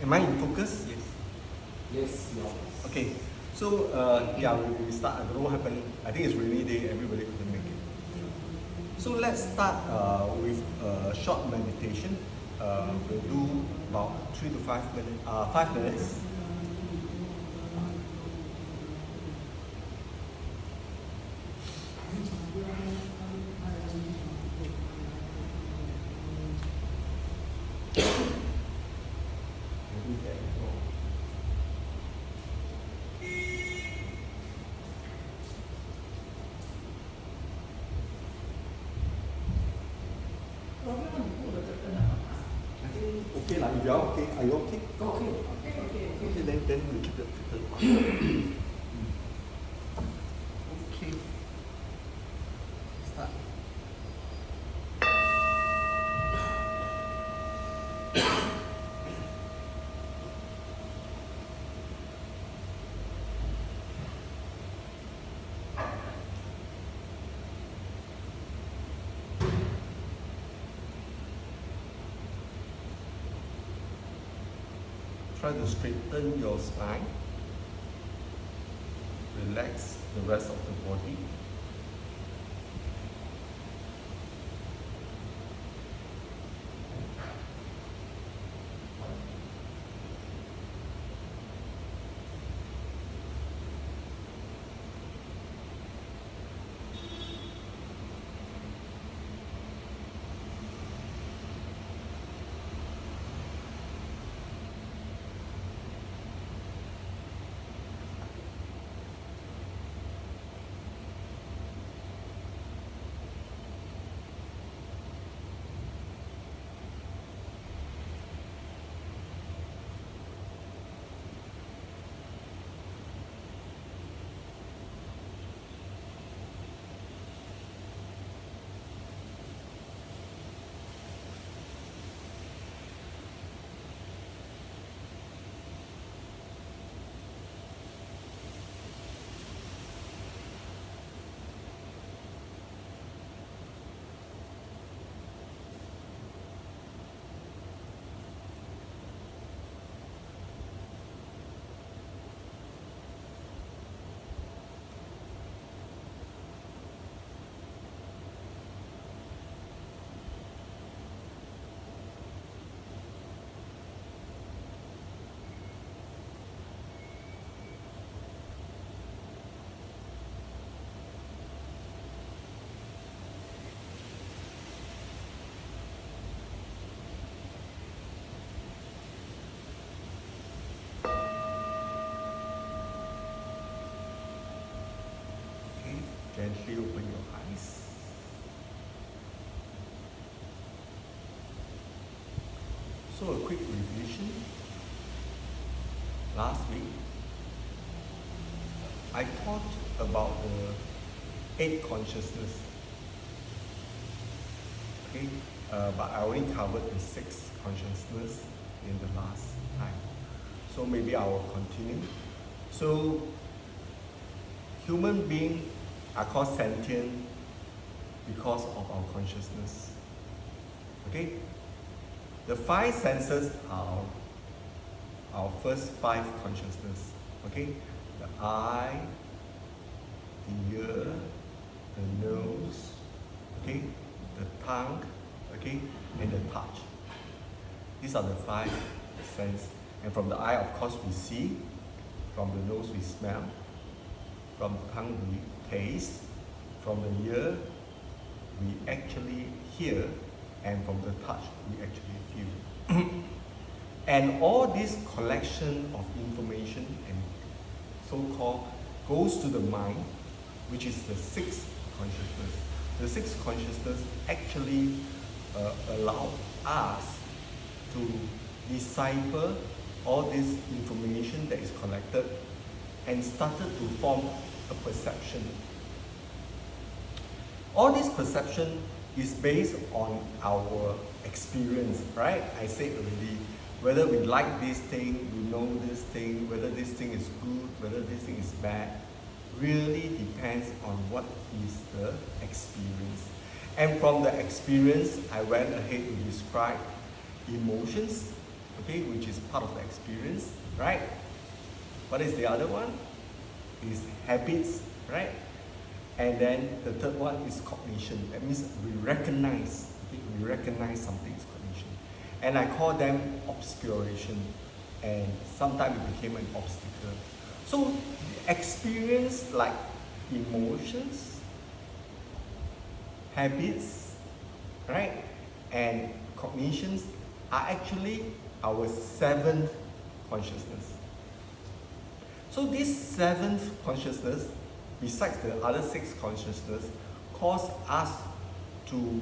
Am I in focus? Yes. Yes, no. Okay. So yeah, we start. I don't know what happened. I think it's rainy day. Everybody couldn't make it. So let's start with a short meditation. We'll do about 3 to 5 minutes. 5 minutes. Okay, like if you are okay, are you okay? Okay. Okay, then we keep it. Okay. Start. Try to straighten your spine. Relax the rest of the body. Okay, gently open your eyes. So a quick revision. Last week, I talked about the 8 consciousness. Okay, but I only covered the 6 consciousness in the last time. So maybe I will continue. So human beings are called sentient because of our consciousness. Okay? The 5 senses are our first 5 consciousness. Okay? The eye, the ear, the nose, okay? The tongue, okay? And the touch. These are the 5 senses. And from the eye, of course, we see. From the nose, we smell. From the tongue, we taste. From the ear, we actually hear. And from the touch, we actually feel. And all this collection of information and so-called goes to the mind, which is the 6th consciousness. The 6th consciousness actually allow us to decipher all this information that is collected and started to form a perception. All this perception is based on our experience, right? I said already, whether we like this thing, we know this thing, whether this thing is good, whether this thing is bad, really depends on what is the experience. And from the experience, I went ahead to describe emotions, okay, which is part of the experience, right? What is the other one? Is habits, right? And then the third one is cognition. That means we recognize, okay? We recognize something is cognition. And I call them obscuration. And sometimes it became an obstacle. So experience like emotions, habits, right? And cognitions are actually our seventh consciousness. So this seventh consciousness, besides the other six consciousness, cause us to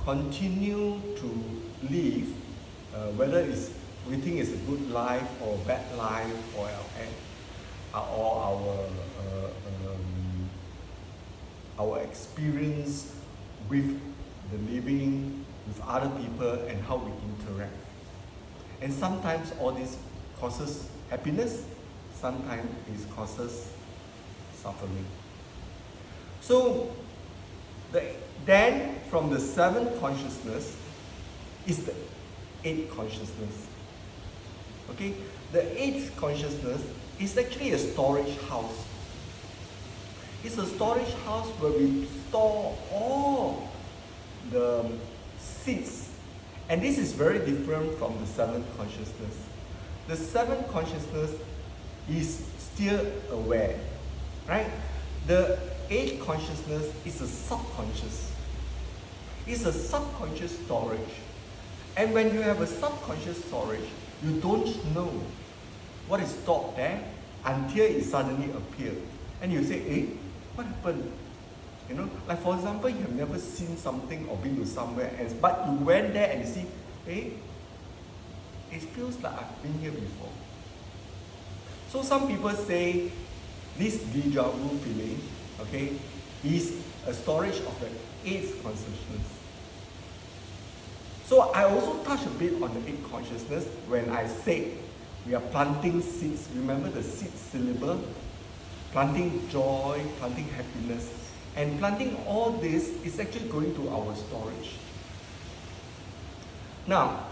continue to live, whether we think it's a good life or bad life, or our experience with the living, with other people, and how we interact. And sometimes all this causes happiness, sometimes it causes suffering. So then from the seventh consciousness is the eighth consciousness. Okay? The eighth consciousness is actually a storage house. It's a storage house where we store all the seeds. And this is very different from the seventh consciousness. The seventh consciousness is still aware, right? The eighth consciousness is a subconscious. It's a subconscious storage. And when you have a subconscious storage, you don't know what is stored there until it suddenly appears. And you say, what happened? You know, like for example, you have never seen something or been to somewhere else, but you went there and you see, it feels like I've been here before. So some people say this deja vu feeling, okay, is a storage of the eighth consciousness. So I also touch a bit on the eighth consciousness when I say we are planting seeds. Remember the seed syllable? Planting joy, planting happiness. And planting all this is actually going to our storage. Now,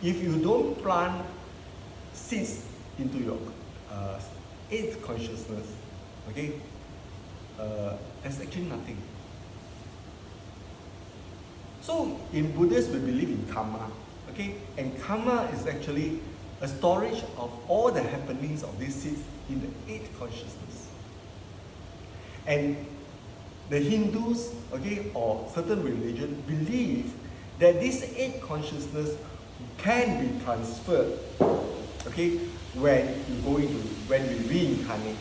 if you don't plant seeds into your eighth consciousness, okay, there's actually nothing. So in Buddhism, we believe in karma, okay, and karma is actually a storage of all the happenings of these seeds in the eighth consciousness. And the Hindus, okay, or certain religion believe that this eighth consciousness can be transferred, okay, when we reincarnate.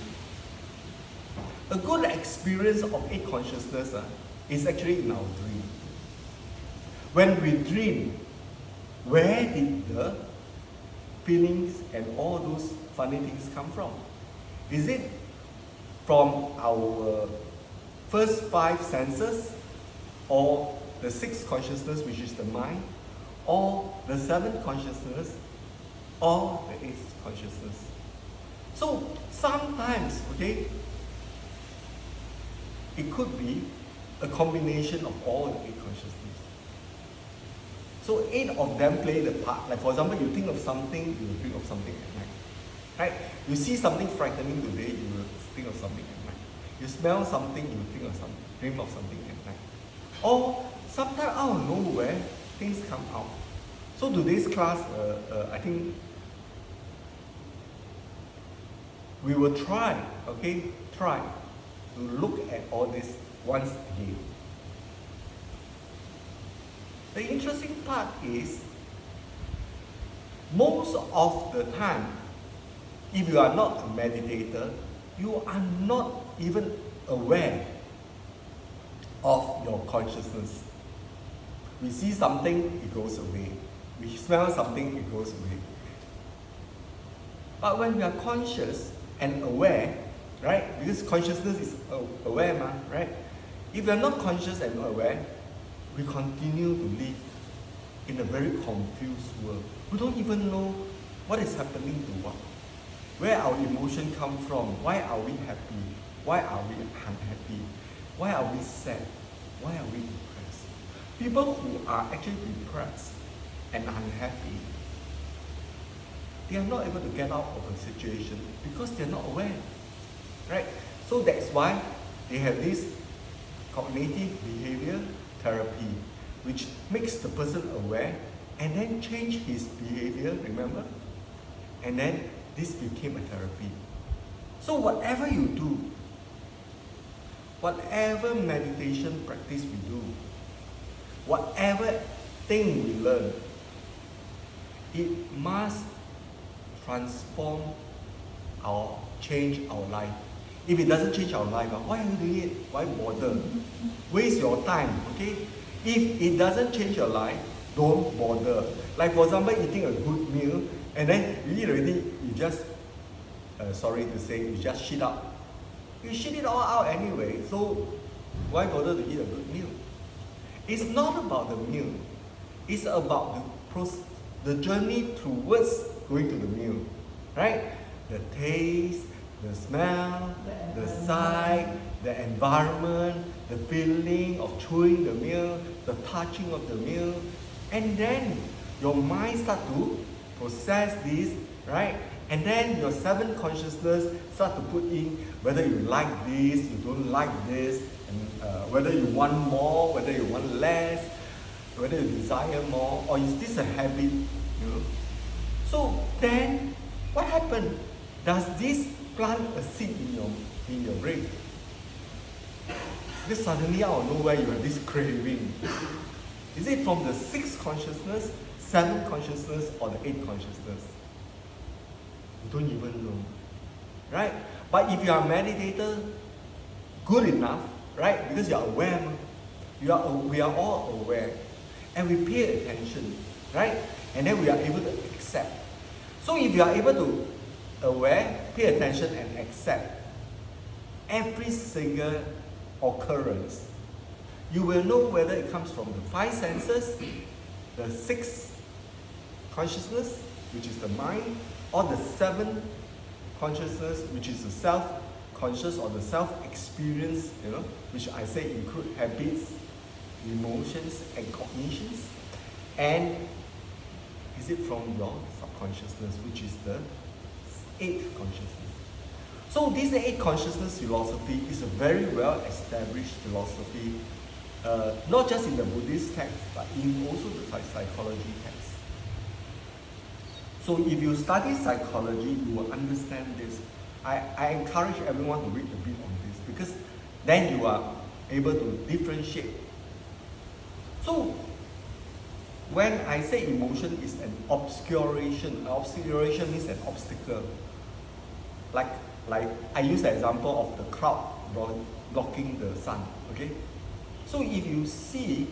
A good experience of eighth consciousness is actually in our dream. When we dream, where did the feelings and all those funny things come from? Is it from our first five senses, or the sixth consciousness, which is the mind, or the seventh consciousness, or the eighth consciousness? So sometimes, okay, it could be a combination of all the eight consciousness. So 8 of them play the part. Like for example, you think of something, you will think of something at night. Right? You see something frightening today, you will think of something at night. You smell something, you will think of something, dream of something at night. Or sometimes out of nowhere, things come out. So today's class, I think we will try to look at all this once again. The interesting part is, most of the time, if you are not a meditator, you are not even aware of your consciousness. We see something, it goes away. We smell something, it goes away. But when we are conscious and aware, right? Because consciousness is aware, right? If we are not conscious and aware, we continue to live in a very confused world. We don't even know what is happening to what. Where our emotion come from? Why are we happy? Why are we unhappy? Why are we sad? Why are we depressed? People who are actually depressed and unhappy they are not able to get out of a situation because they're not aware, right? So that's why they have this cognitive behavior therapy, which makes the person aware and then change his behavior, remember? And then this became a therapy. So whatever you do, whatever meditation practice we do, whatever thing we learn, it must transform or change our life. If it doesn't change our life, why are you doing it? Why bother? Waste your time, okay? If it doesn't change your life, don't bother. Like for example, eating a good meal, and then you eat already, you just, sorry to say, you just shit out. You shit it all out anyway, so why bother to eat a good meal? It's not about the meal. It's about the journey towards going to the meal, right? The taste, the smell, the sight, the environment, the feeling of chewing the meal, the touching of the meal, and then your mind start to process this, right? And then your seven consciousness start to put in whether you like this, you don't like this, and whether you want more, whether you want less, whether you desire more, or is this a habit, you know? So then, what happened? Does this plant a seed in your brain? Because suddenly out of nowhere you have this craving. Is it from the sixth consciousness, seventh consciousness, or the eighth consciousness? You don't even know, right? But if you are a meditator, good enough, right? Because you are aware, we are all aware, and we pay attention, right? And then we are able to accept. So if you are able to aware, pay attention, and accept every single occurrence, you will know whether it comes from the five senses, the sixth consciousness, which is the mind, or the seventh consciousness, which is the self-conscious or the self-experience, you know, which I say include habits, emotions, and cognitions. And is it from your subconsciousness, which is the eighth consciousness? So this eighth consciousness philosophy is a very well established philosophy, not just in the Buddhist text, but in also the psychology text. So if you study psychology, you will understand this. I encourage everyone to read a bit on this, because then you are able to differentiate. So when I say emotion is an obscuration means an obstacle. Like I use the example of the cloud blocking the sun, okay? So if you see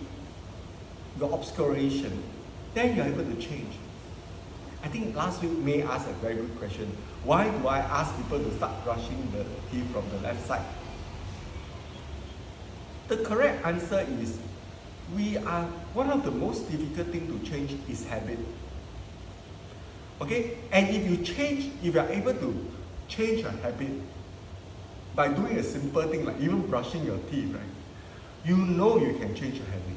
the obscuration, then you're able to change. I think last week May asked a very good question. Why do I ask people to start brushing the teeth from the left side? The correct answer is, one of the most difficult things to change is habit. Okay? And if you are able to change a habit by doing a simple thing like even brushing your teeth, right? You know you can change a habit.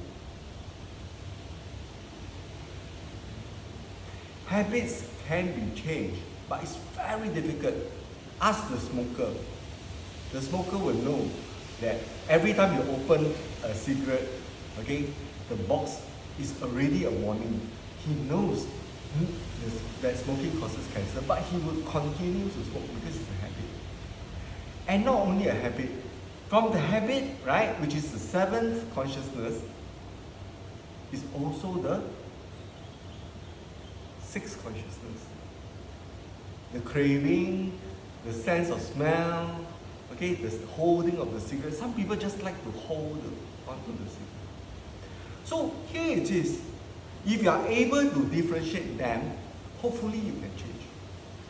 Habits can be changed, but it's very difficult. Ask the smoker. The smoker will know that every time you open a cigarette, okay, the box is already a warning. He knows that smoking causes cancer, but he will continue to smoke because it's a habit. And not only a habit, from the habit, right, which is the seventh consciousness, is also the sixth consciousness. The craving, the sense of smell, okay, the holding of the cigarette. Some people just like to hold onto the cigarette. So here it is. If you are able to differentiate them, hopefully you can change.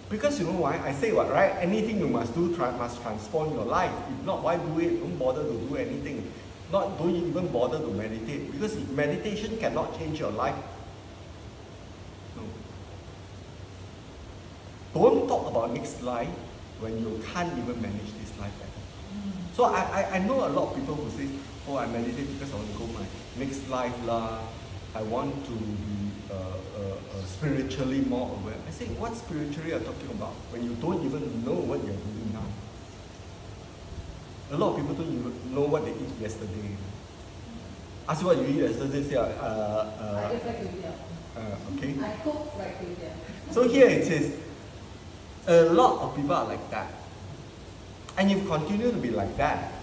Because you know why? I say what, right? Anything you must do must transform your life. If not, why do it? Don't bother to do anything. Don't even bother to meditate. Because if meditation cannot change your life, no. Don't talk about next life when you can't even manage this life better. So I know a lot of people who say, oh, I meditate because I want to go my next life lah. I want to be spiritually more aware. I say, what spiritually are you talking about when you don't even know what you're doing now? A lot of people don't even know what they eat yesterday. Ask you what you eat yesterday, say, I just like to eat. okay. I cook like to eat. So here it says, a lot of people are like that. And if you continue to be like that,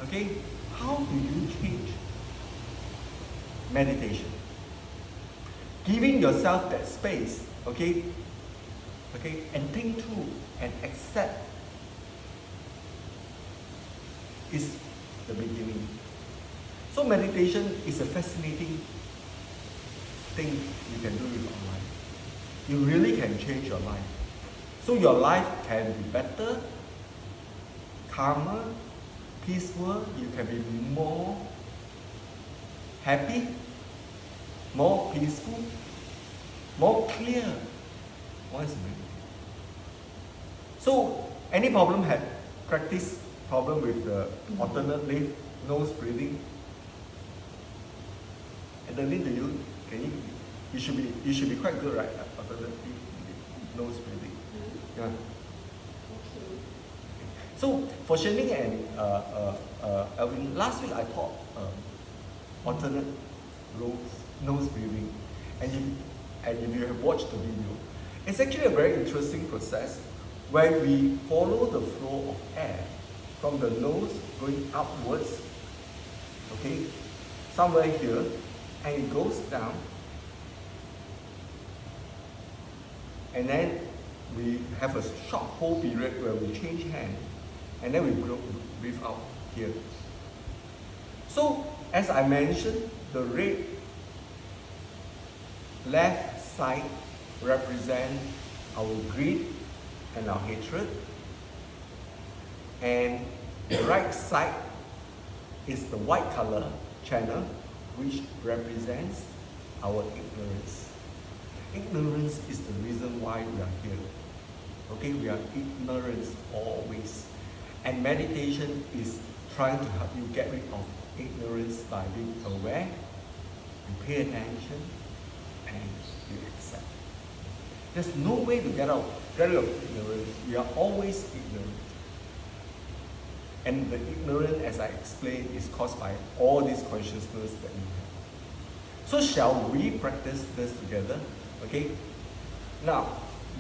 okay, how do you change? Meditation. Giving yourself that space, okay, and think through and accept is the beginning. So meditation is a fascinating thing you can do with your life. You really can change your life. So your life can be better, calmer, peaceful, you can be more happy, more peaceful, more clear. What is meditation? So any problem had practice problem with the alternate leaf, nose breathing? And the lead to you, can you should be quite good, right? Alternate leaf, nose breathing. Yeah. Okay. So for Shanling and Alvin, last week I taught alternate nose breathing, and if you have watched the video, it's actually a very interesting process where we follow the flow of air from the nose going upwards, okay, somewhere here, and it goes down, and then we have a short hold period where we change hand, and then we breathe out here. So, as I mentioned, the red left side represents our greed and our hatred, and the right side is the white color channel, which represents our ignorance. Ignorance is the reason why we are here. Okay, we are ignorant always. And meditation is trying to help you get rid of ignorance by being aware, you pay attention, and you accept. There's no way to get rid of ignorance. We are always ignorant. And the ignorance, as I explained, is caused by all this consciousness that you have. So shall we practice this together? Okay? Now,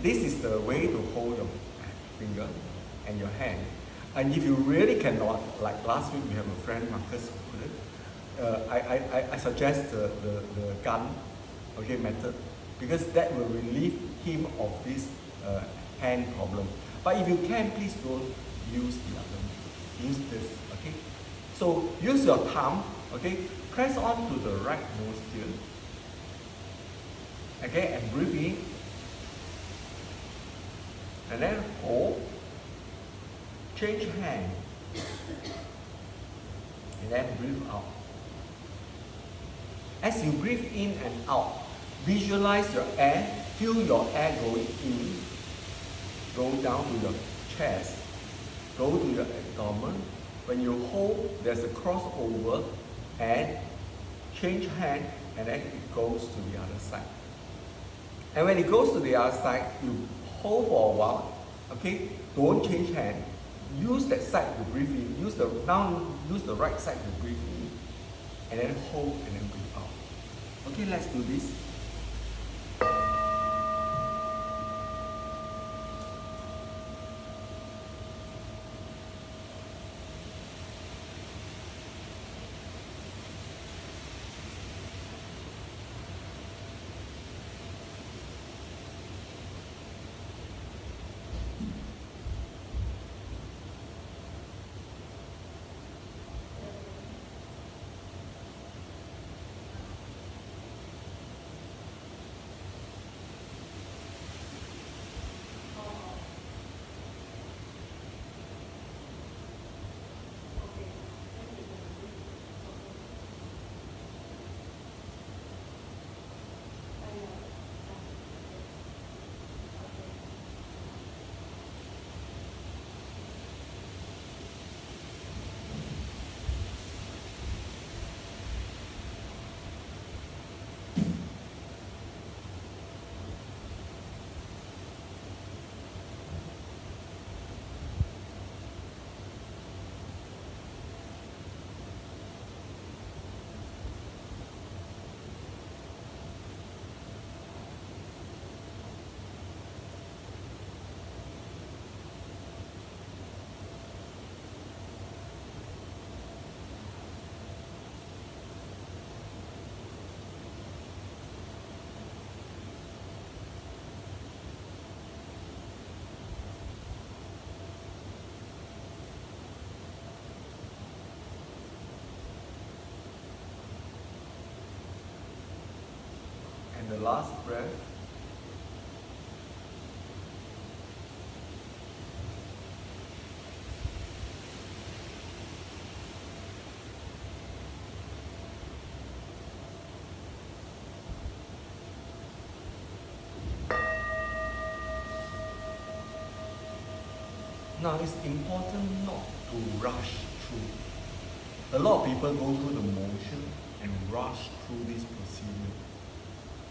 this is the way to hold your finger and your hand. And if you really cannot, like last week we have a friend, Marcus, who couldn't, I suggest the gun, okay, method, because that will relieve him of this hand problem. But if you can, please don't use the other one. Use this, okay? So use your thumb, okay? Press on to the right nostril, okay, and breathe in, and then hold, change hand, and then breathe out. As you breathe in and out, visualize your air, feel your air going in, go down to your chest, go to your abdomen. When you hold, there's a crossover, and change hand, and then it goes to the other side. And when it goes to the other side, you hold for a while, okay? Don't change hand. Use that side to breathe in. Use the right side to breathe in, and then hold and then breathe out. Okay, let's do this. the last breath. Now it's important not to rush through. A lot of people go through the motion and rush through this procedure.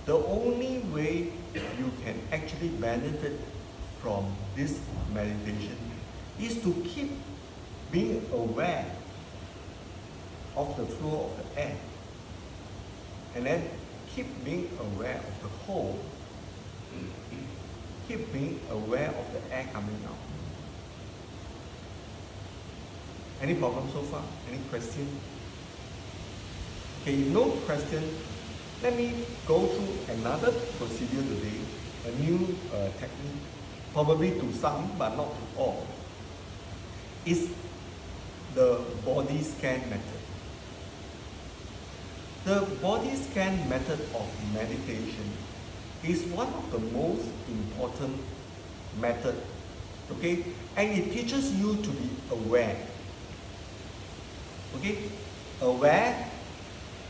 The only way you can actually benefit from this meditation is to keep being aware of the flow of the air. And then keep being aware of the whole. Keep being aware of the air coming out. Any problem so far? Any question? Okay, if no question, let me go through another procedure today, a new technique, probably to some but not to all. It's the body scan method. The body scan method of meditation is one of the most important methods, okay? And it teaches you to be aware. Okay? Aware,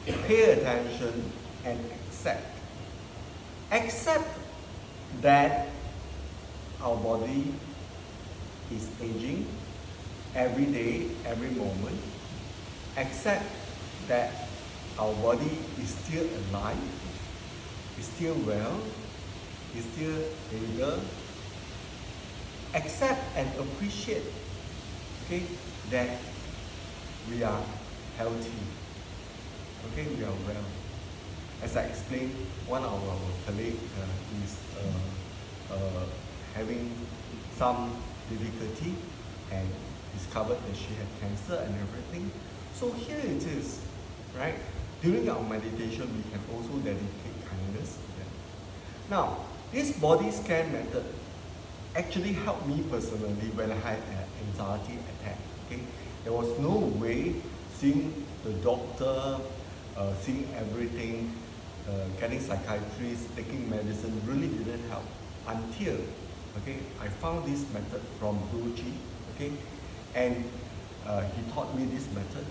pay attention, and accept. Accept that our body is aging every day, every moment. Accept that our body is still alive, is still well, is still able. Accept and appreciate, okay, that we are healthy, okay, we are well. As I explained, one of our colleagues is having some difficulty and discovered that she had cancer and everything. So here it is, right? During our meditation, we can also dedicate kindness to them. Now, this body scan method actually helped me personally when I had an anxiety attack, okay? There was no way seeing the doctor, seeing everything, getting psychiatrists, taking medicine really didn't help until, okay, I found this method from Guruji, okay, and he taught me this method.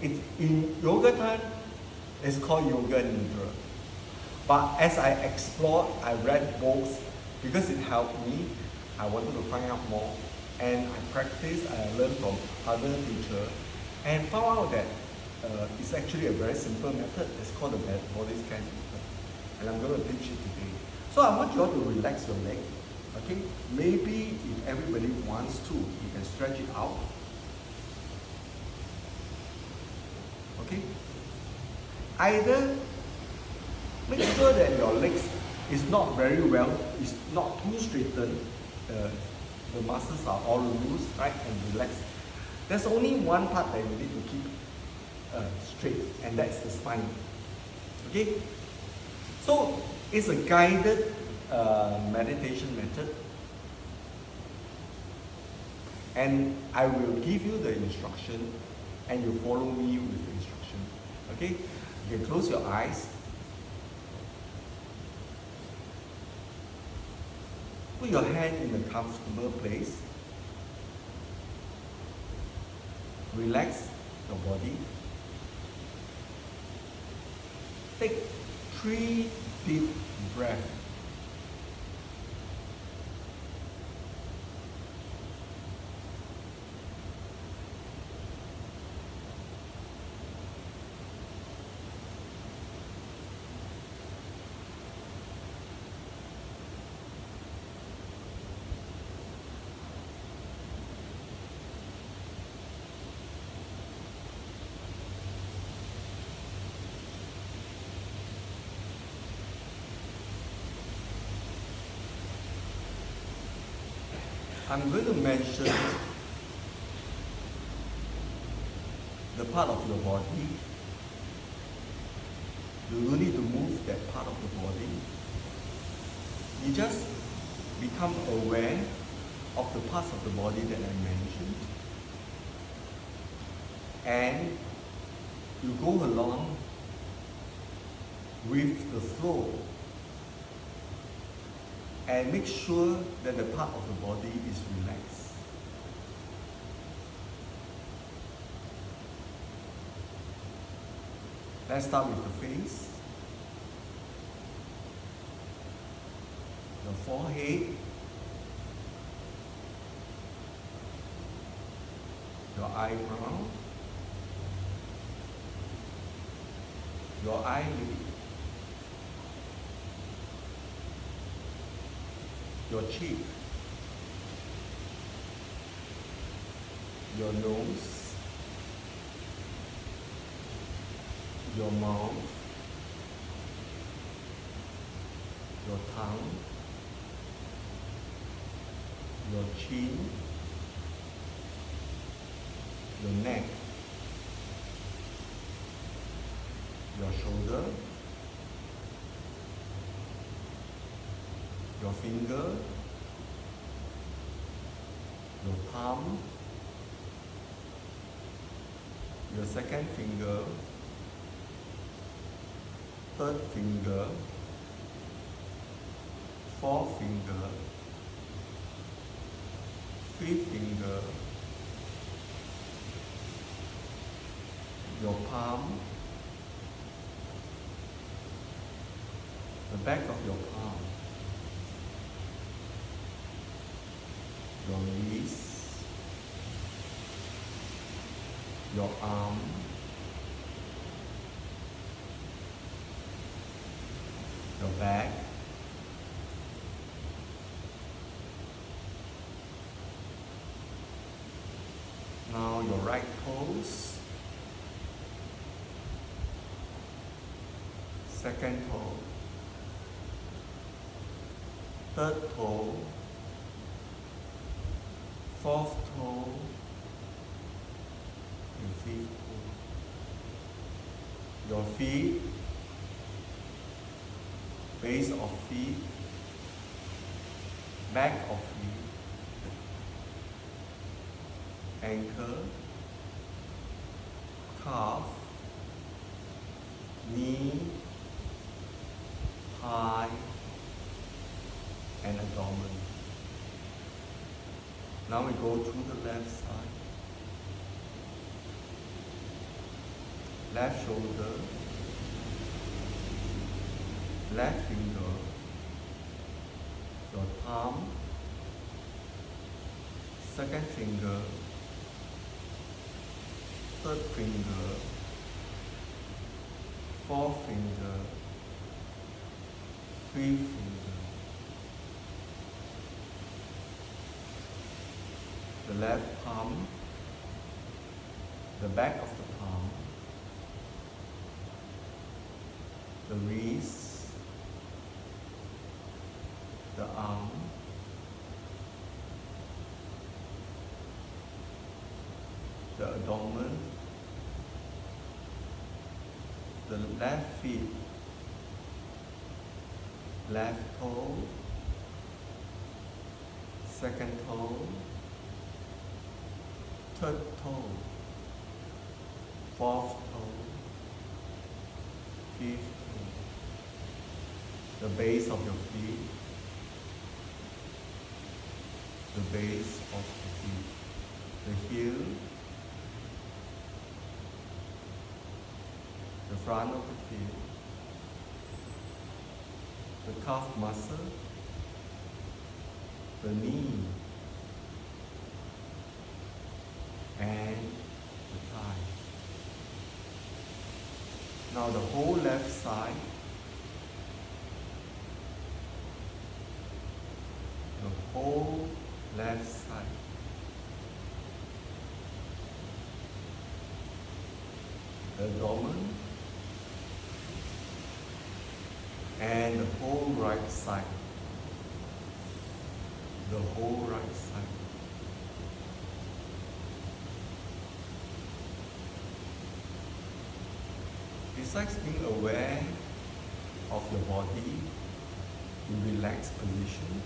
In yoga time, it's called Yoga Nidra. But as I explored, I read books because it helped me. I wanted to find out more. And I practiced, I learned from other teachers and found out that it's actually a very simple method. It's called the body scan method. And I'm going to teach it today. So I want you all to relax your leg. Okay? Maybe if everybody wants to, you can stretch it out. Okay? Either make sure that your legs is not very well, is not too straightened. The muscles are all loose, right, and relaxed. There's only one part that you need to keep straight, and that's the spine. Okay? So it's a guided meditation method, and I will give you the instruction, and you follow me with the instruction. Okay? You can close your eyes. Put your hand in a comfortable place. Relax your body. Take 3 deep breaths. I'm going to mention the part of your body. You don't need to move that part of the body. You just become aware of the parts of the body that I mentioned. And you go along with the flow, and make sure that the part of the body is relaxed. Let's start with the face, the forehead, your eyebrow, your eyelid, your cheek, your nose, your mouth, your tongue, your chin, your neck, your shoulder, your finger, your thumb, your second finger, third finger, fourth finger, fifth finger, your palm, the back of your palm, your wrist, your arm, your back, now your right toes, second toe, third toe, fourth toe, and fifth toe. Your feet, base of feet, back of feet, ankle, calf, knee, thigh, and abdomen. Now we go to the left side. Left shoulder, left finger, your thumb, second finger, third finger, fourth finger, fifth finger. The left palm, the back of the palm, the wrist, the arm, the abdomen, the left feet, left toe, second toe, third toe, fourth toe, fifth toe, the base of your feet, the base of the feet, the heel, the front of the feet, the calf muscle, the knee, and the thigh. Now the whole left side, the whole left side. The abdomen and the whole right side. The whole right side. Besides being aware of your body in relaxed position,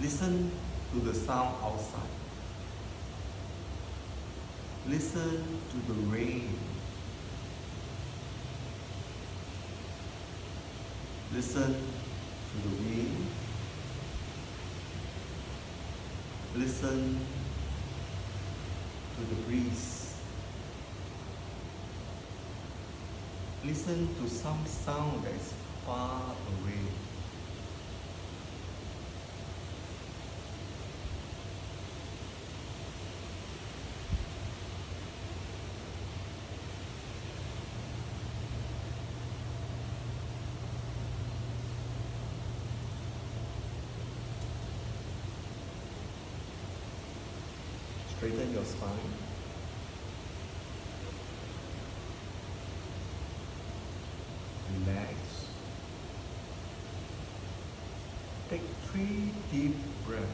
listen to the sound outside. Listen to the rain. Listen to the wind. Listen to the breeze. Listen to some sound that is far away. Straighten your spine. Relax. Take 3 deep breaths.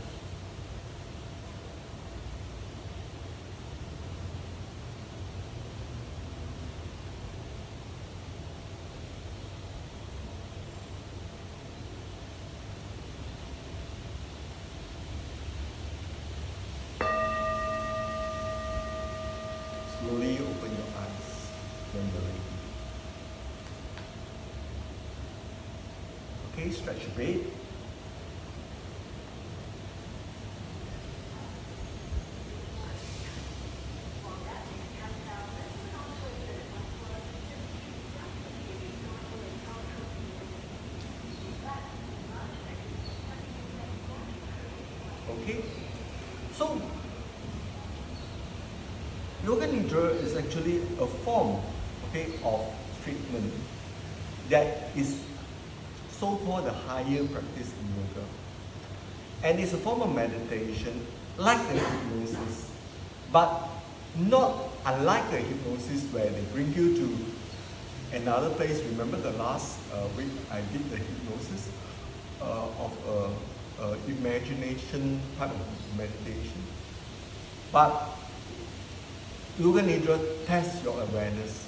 Slowly open your eyes when you're ready. Okay, stretch a bit. Okay, so Yoga Nidra is actually a form, okay, of treatment that is so-called the higher practice in yoga. And it's a form of meditation like a hypnosis, but not unlike a hypnosis where they bring you to another place. Remember the last week I did the hypnosis of imagination type of meditation. But Yoga Nidra tests your awareness.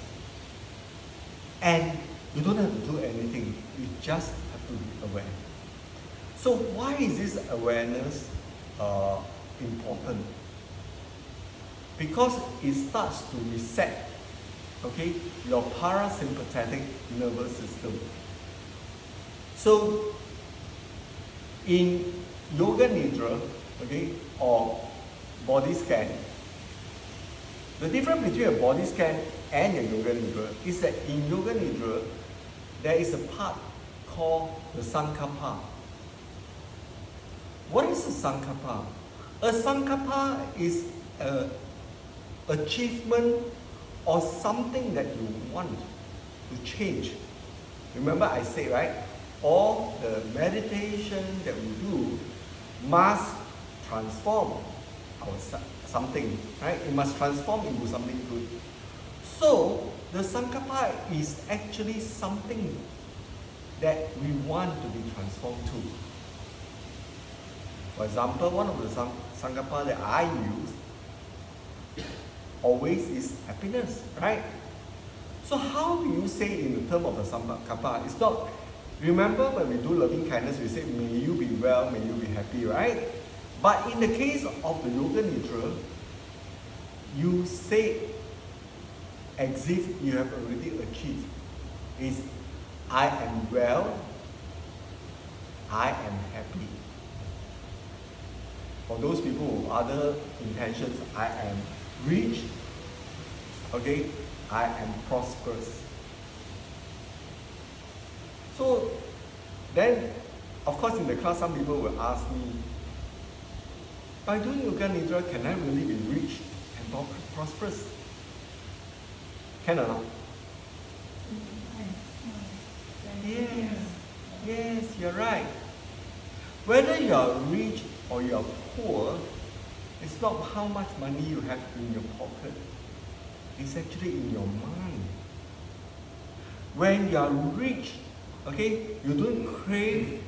And you don't have to do anything, you just have to be aware. So why is this awareness important? Because it starts to reset, okay, your parasympathetic nervous system. So in Yoga Nidra, okay, or body scan, the difference between a body scan and a Yoga Nidra is that in Yoga Nidra, there is a part called the Sankappa. What is a Sankappa? A Sankappa is an achievement or something that you want to change. Remember I said, right? All the meditation that we do must transform our something, right? It must transform into something good. So the Sankappa is actually something that we want to be transformed to. For example, one of the Sankappa that I use always is happiness, right? So how do you say in the term of the Sankappa? It's not, remember when we do loving kindness, we say, may you be well, may you be happy, right? But in the case of the Yoga Nidra, you say as if you have already achieved. Is I am well, I am happy. For those people with other intentions, I am rich, okay, I am prosperous. So then, of course in the class some people will ask me, by doing Yoga Nidra, can I really be rich and prosperous? Can or not? Yes, yes, you're right. Whether you're rich or you're poor, it's not how much money you have in your pocket. It's actually in your mind. When you're rich, okay, you don't crave,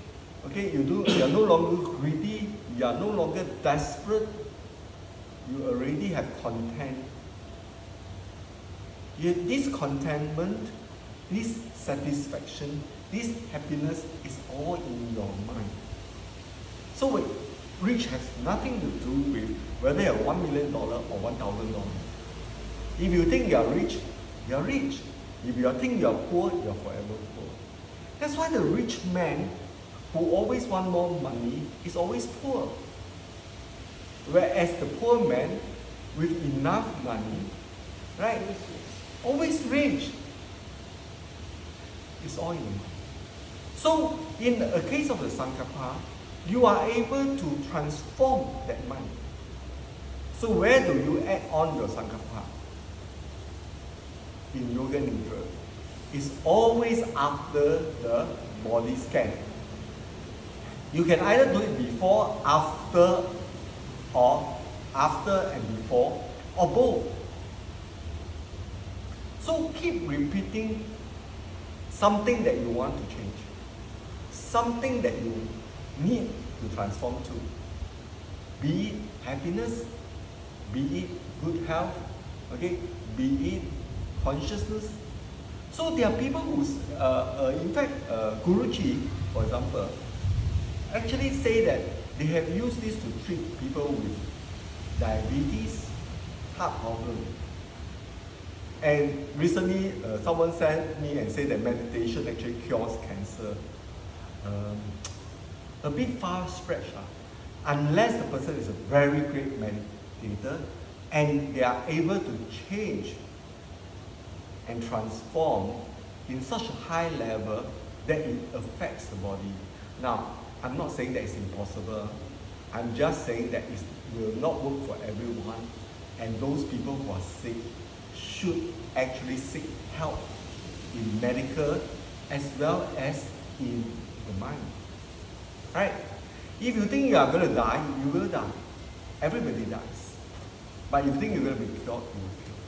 okay, you're no longer greedy, you are no longer desperate, you already have content. This contentment, this satisfaction, this happiness is all in your mind. So rich has nothing to do with whether you're $1 million or $1,000. If you think you're rich, you're rich. If you think you're poor, you're forever poor. That's why the rich man who always want more money is always poor. Whereas the poor man with enough money, right, always rich. It's all in the mind. So in a case of the Sankappa, you are able to transform that mind. So where do you add on your Sankappa? In Yoga Nidra. It's always after the body scan. You can either do it before, after, or after and before, or both. So keep repeating something that you want to change, something that you need to transform to. Be it happiness, be it good health, okay, be it consciousness. So there are people who, in fact, Guruji, for example, actually say that they have used this to treat people with diabetes, heart problem. And recently, someone sent me and said that meditation actually cures cancer. A bit far-stretched, unless the person is a very great meditator and they are able to change and transform in such a high level that it affects the body. Now, I'm not saying that it's impossible. I'm just saying that it will not work for everyone, and those people who are sick should actually seek help in medical as well as in the mind. Right? If you think you are going to die, you will die. Everybody dies. But if you think you're going to be cured, you will be cured.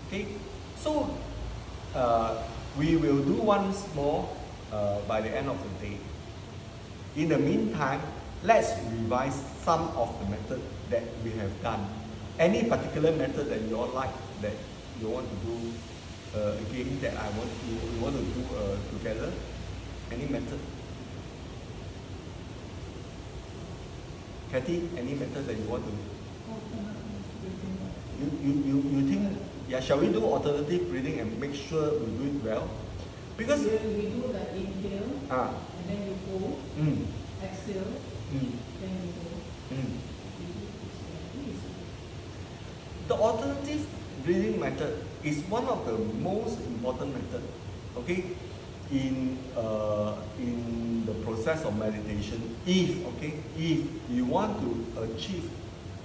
Okay? So, we will do once more by the end of the day. In the meantime, let's revise some of the method that we have done. Any particular method that you all like, that you want to do again, that we want to do together? Any method? Kathy, any method that you want to? You think? Yeah, shall we do alternative breathing and make sure we do it well? Because we do the inhale, and then you hold, exhale, then you hold. The alternative breathing method is one of the most important methods, okay, in the process of meditation. If you want to achieve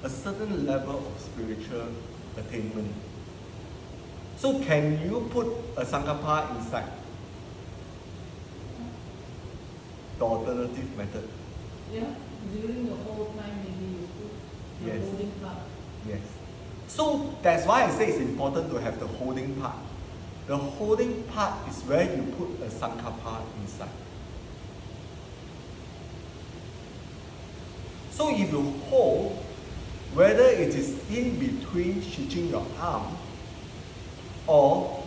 a certain level of spiritual attainment. So can you put a Sankappa inside the alternative method? Yeah, during the whole time maybe you put the Yes. holding part. Yes. So that's why I say it's important to have the holding part. The holding part is where you put a Sankappa inside. So if you hold, whether it is in between stretching your arm or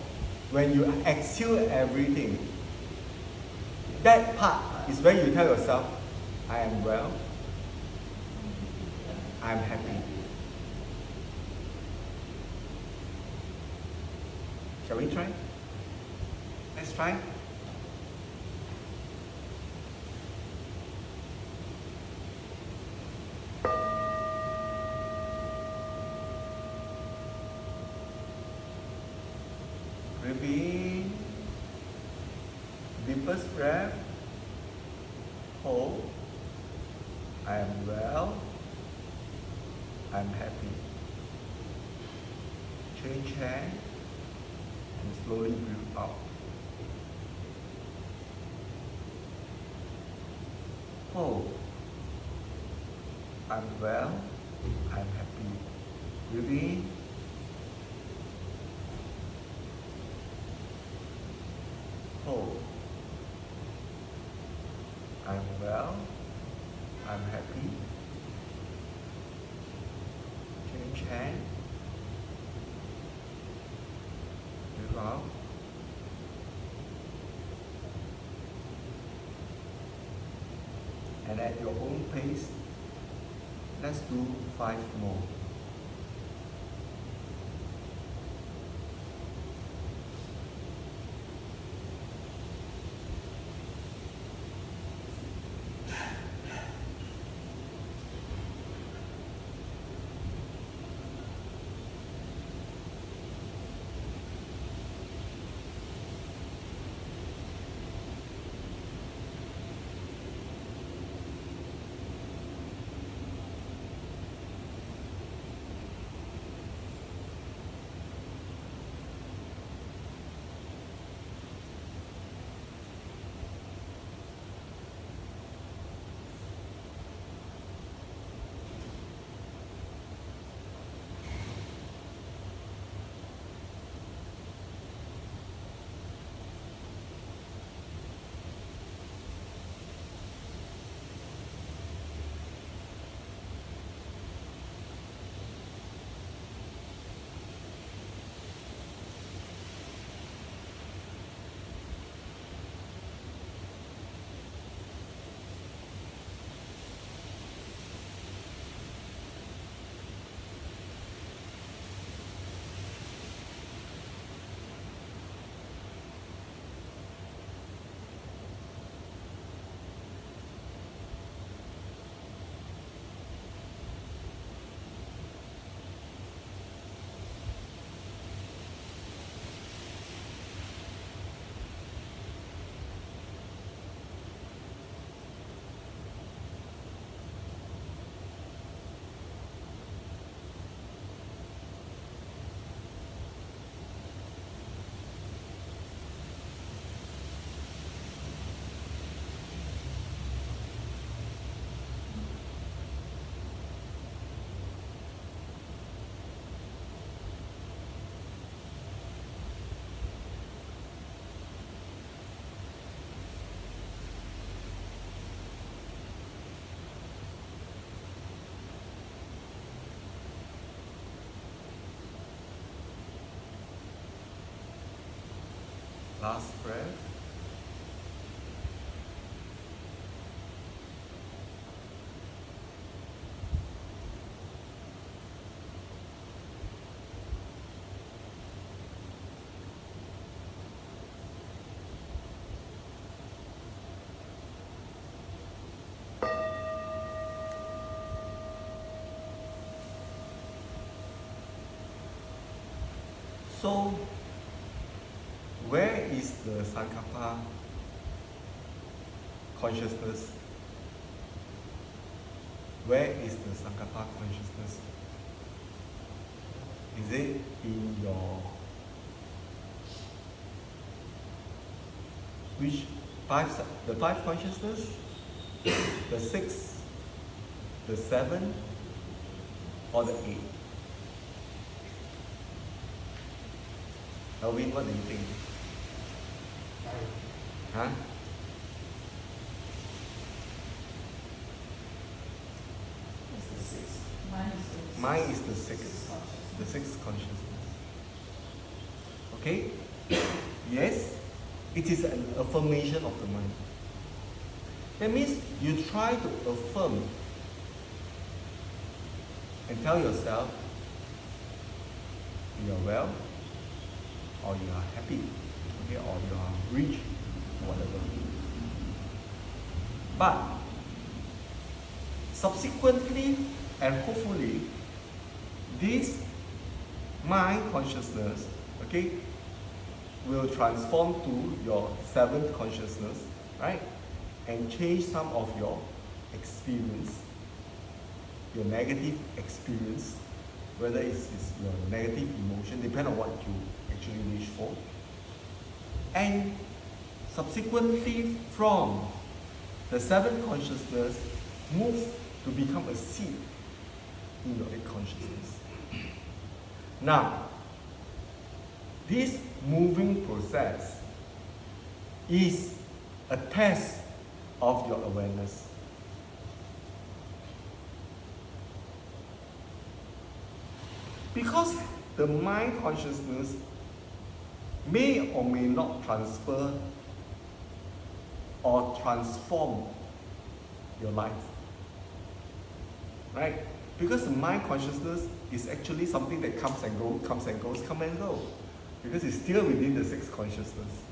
when you exhale everything, that part is where you tell yourself, I am well, I am happy. Shall we try? Let's try. Breathe in. Deepest breath. Hold. I am well. I am happy. Change hand. And slowly breathe out. Hold. I'm well. I'm happy. Breathe in. Hold. I'm well. I'm happy. Change hand. Breathe out. And at your own pace, let's do 5 more. last breath. So, where is the Sankappa consciousness? Where is the Sankappa consciousness? Is it in your the five consciousness, the six, the seven, or the eight? Alvin, what do you think? Huh? It's the six. Mine is the six. Mine is the sixth. The sixth consciousness. Okay? Yes, it is an affirmation of the mind. That means you try to affirm and tell yourself you are well, or you are happy, okay, or you are rich, whatever. But subsequently and hopefully, this mind consciousness, okay, will transform to your seventh consciousness, right? And change some of your experience, your negative experience, whether it's your negative emotion, depending on what you actually wish for. And subsequently from the seventh consciousness, move to become a seed in your eighth consciousness. Now, this moving process is a test of your awareness. Because the mind consciousness may or may not transfer or transform your life. Right? Because the mind consciousness is actually something that comes and goes, comes and goes, come and go. Because it's still within the sixth consciousness.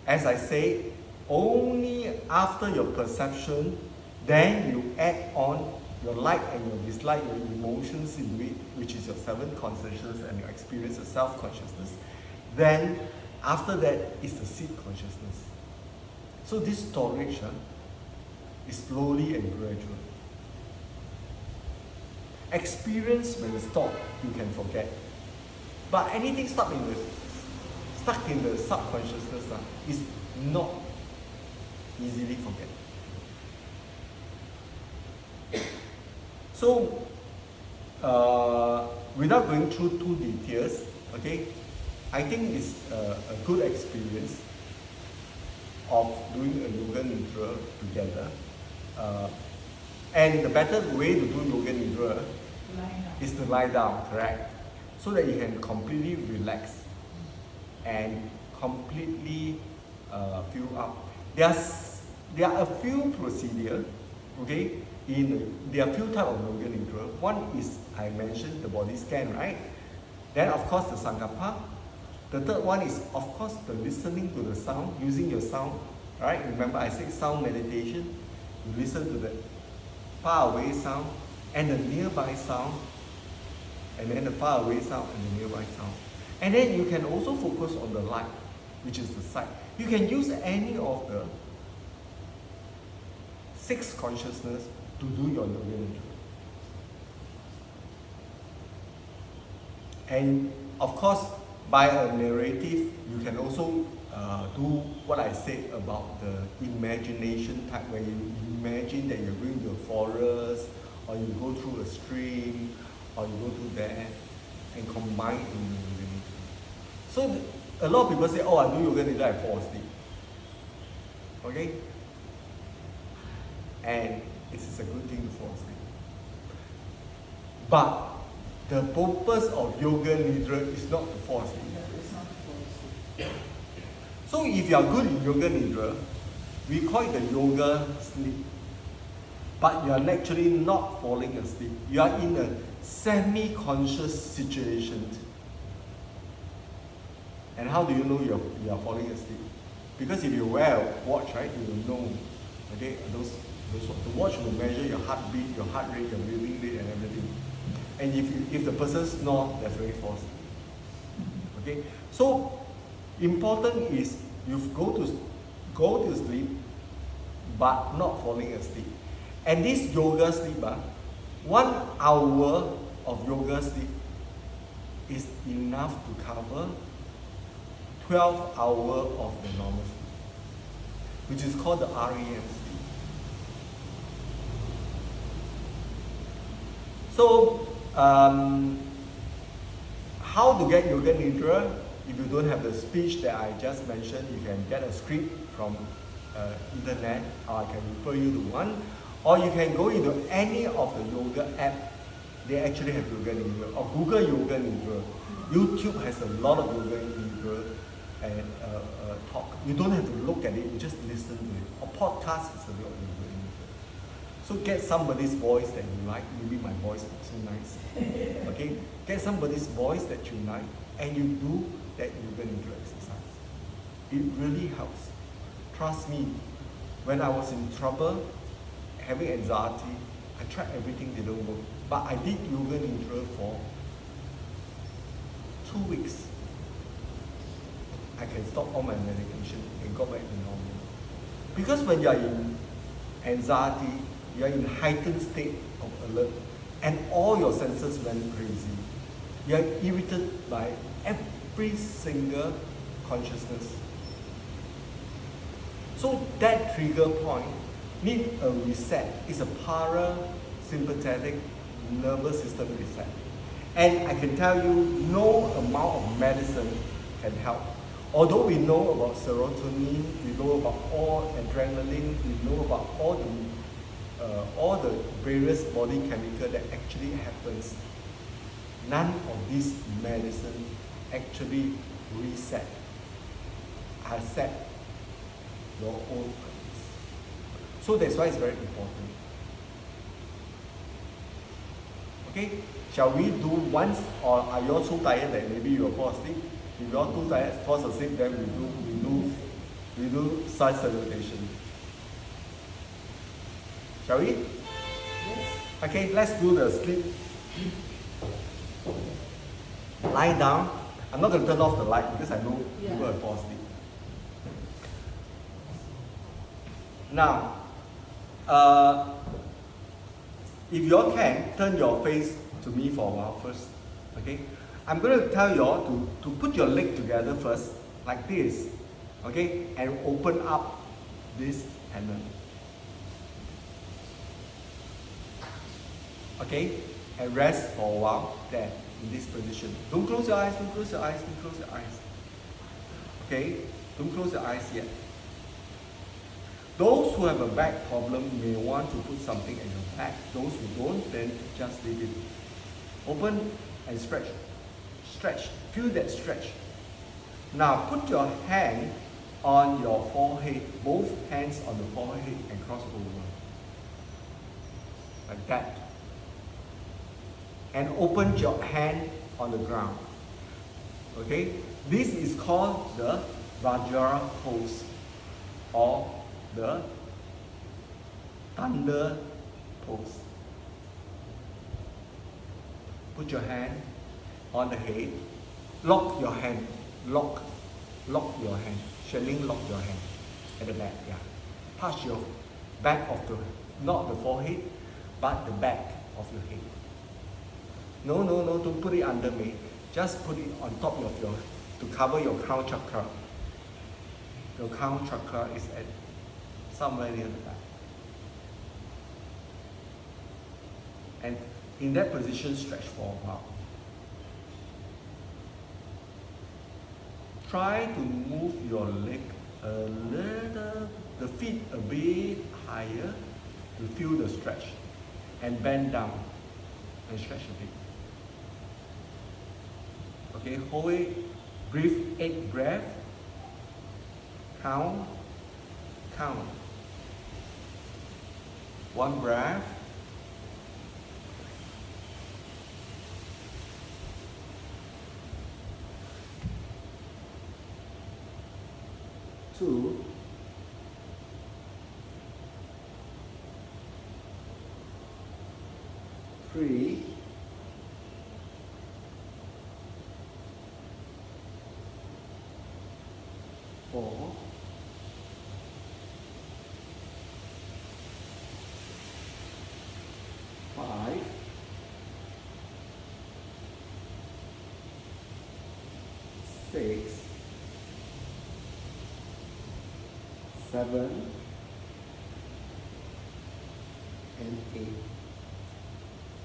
As I say, only after your perception, then you add on your like and your dislike, your emotions into it, which is your seventh consciousness, and your experience of self-consciousness. Then, after that, is the seed consciousness. So this storage is slowly and gradual. Experience, when you stop, you can forget. But anything stuck in the subconsciousness is not easily forget. So, without going through too details, okay, I think it's a good experience of doing a yoga nidra together. And the better way to do yoga nidra is to lie down, correct? So that you can completely relax and completely fill up. There are a few procedures, okay? There are few types of yoga nidra. One is, I mentioned, the body scan, right? Then of course the Sankappa. The third one is, of course, the listening to the sound, using your sound, right? Remember I said sound meditation. You listen to the far away sound and the nearby sound, and then the far away sound and the nearby sound. And then you can also focus on the light, which is the sight. You can use any of the six consciousness to do your yoga nidra. And of course, by a narrative, you can also do what I said about the imagination type, where you imagine that you're going to a forest, or you go through a stream, or you go through there, and combine it in the yoga nidra. So a lot of people say, oh, I do yoga nidra, I fall asleep. Okay? And it is a good thing to fall asleep. But the purpose of yoga nidra is not to fall asleep. It's not to fall asleep. So if you are good in yoga nidra, we call it the yoga sleep. But you are actually not falling asleep. You are in a semi-conscious situation. And how do you know you are falling asleep? Because if you wear a watch, right, you will know. Okay, the watch will measure your heartbeat, your heart rate, your breathing rate, and everything. And if the person snores, definitely falls asleep. Okay, so important is you go to sleep, but not falling asleep. And this yoga sleep, 1 hour of yoga sleep is enough to cover 12 hours of the normal sleep, which is called the REM sleep. So, how to get yoga nidra? If you don't have the speech that I just mentioned, you can get a script from internet, or I can refer you to one, or you can go into any of the yoga app. They actually have yoga nidra, or Google yoga nidra. YouTube has a lot of yoga nidra and talk. You don't have to look at it, you just listen to it. A podcast is a lot of yoga nidra. So get somebody's voice that you like. Maybe my voice is so nice. Okay, get somebody's voice that you like, and you do that yoga nidra exercise. It really helps. Trust me, when I was in trouble, having anxiety, I tried everything, didn't work. But I did yoga nidra for 2 weeks. I can stop all my medication and go back to normal. Because when you are in anxiety, you are in heightened state of alert, and all your senses went crazy. You are irritated by every single consciousness. So that trigger point needs a reset. It's a parasympathetic nervous system reset. And I can tell you, no amount of medicine can help. Although we know about serotonin, we know about all adrenaline, we know about all the various body chemicals that actually happens, none of these medicine actually reset your own purpose. So that's why it's very important. Okay, shall we do once, or are you all so tired that maybe you will fall asleep? If you are too tired, fall asleep, then we do side salutation. Shall we? Yes. Okay, let's do the sleep. Lie down. I'm not going to turn off the light because I know people will fall asleep. Now, if you all can, turn your face to me for a while first. Okay? I'm going to tell you all to put your leg together first, like this. Okay? And open up this panel. Okay? And rest for a while there, in this position. Don't close your eyes, don't close your eyes, don't close your eyes. Okay? Don't close your eyes yet. Those who have a back problem may want to put something at your back. Those who don't, then just leave it. Open and stretch. Stretch. Feel that stretch. Now put your hand on your forehead, both hands on the forehead, and cross over. Like that. And open your hand on the ground. Okay? This is called the Vajra pose, or the thunder pose. Put your hand on the head. Lock your hand. Lock your hand. Shelling, lock your hand at the back. Yeah. Touch your back of the, not the forehead, but the back of your head. No, don't put it under me. Just put it on top of your, to cover your crown chakra. Your crown chakra is at somewhere near the back. And in that position, stretch for a while. Try to move your leg a little, the feet a bit higher to feel the stretch. And bend down and stretch a bit. Okay, hold it, breathe 8 breaths Count. Count. One breath. Two. Three. Four. Five. Six. Seven. And eight.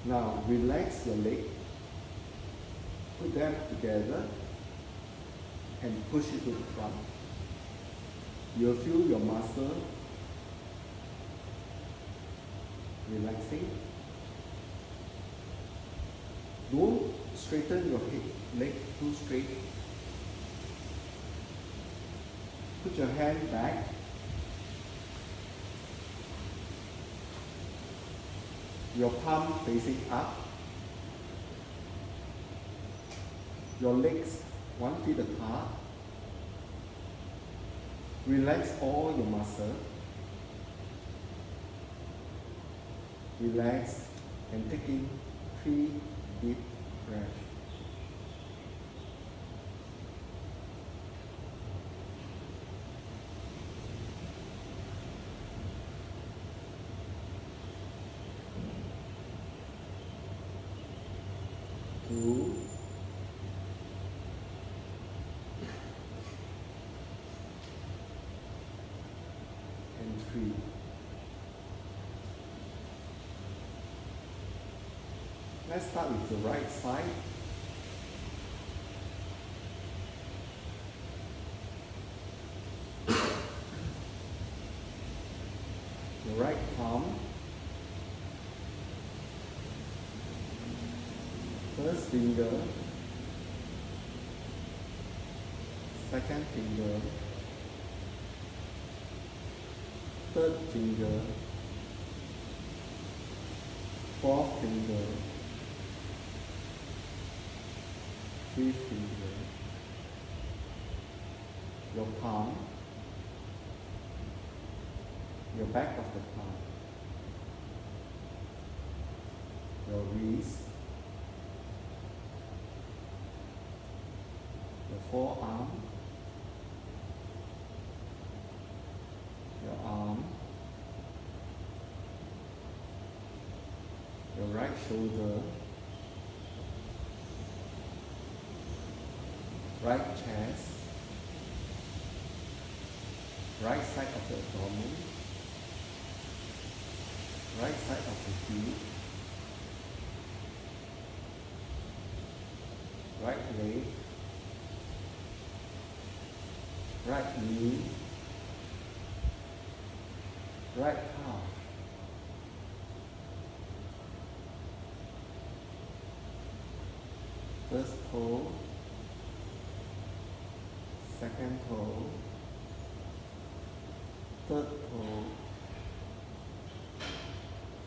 Now relax your leg. Put them together and push it to the front. You'll feel your muscle relaxing. Don't straighten your leg too straight. Put your hand back. Your palm facing up. Your legs 1 feet apart. Relax all your muscle. Relax and take in 3 deep breaths. Two. And 3. Let's start with the right side. The right palm. First finger. Second finger. Third finger. Fourth finger. Fifth finger. Your palm. Your back of the palm. Your wrist. Your forearm. Your arm. Your right shoulder. Right chest. Right side of the abdomen. Right side of the feet. Right leg. Right knee. Right calf. First toe. Second toe. Third toe.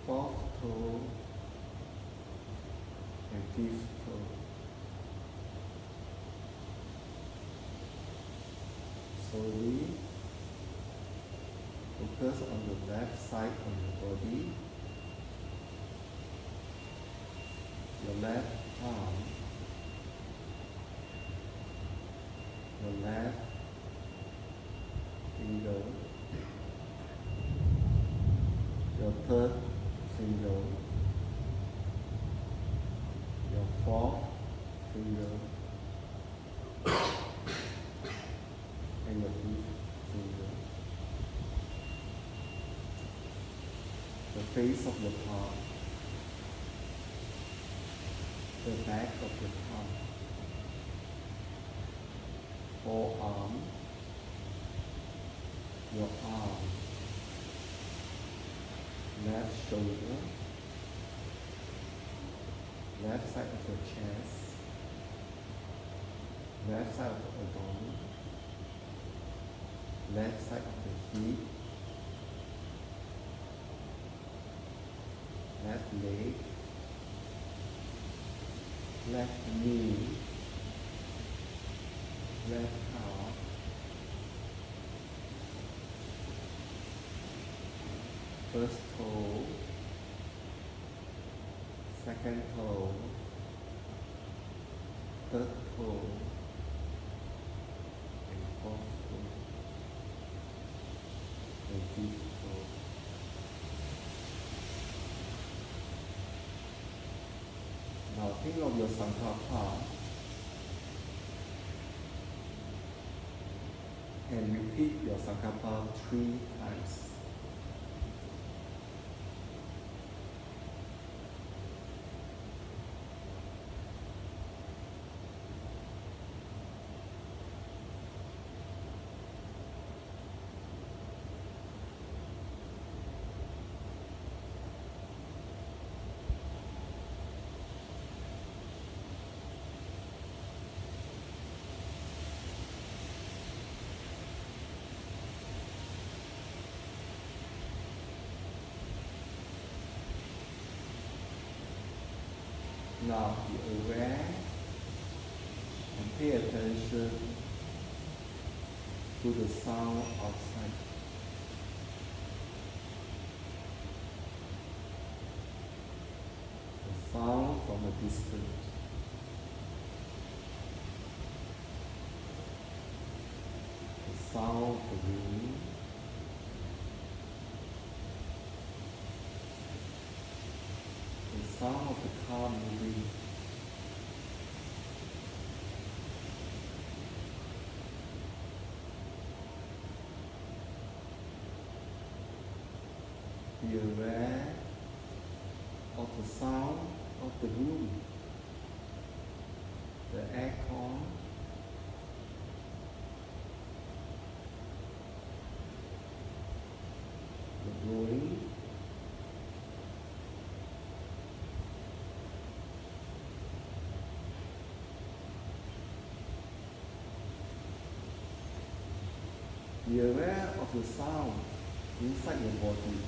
Fourth toe. And fifth toe. Slowly focus on the left side of your body. Your left arm. Your left finger. Your third finger. Your fourth finger. And your fifth finger. The face of the palm. The back of the palm. Forearm. Your arm. Left shoulder. Left side of your chest. Left side of the abdomen. left side of the hip, left leg, left knee, left calf, first toe, second toe, third toe, and fourth toe, and fifth toe. Now think of your Sankappa and repeat your Sankappa 3 times. Now be aware and pay attention to the sound outside. The sound from a distance. The sound of the wind. The sound of the car moving. Be aware of the sound of the room, the aircon, the blowing, be aware of the sound inside your body.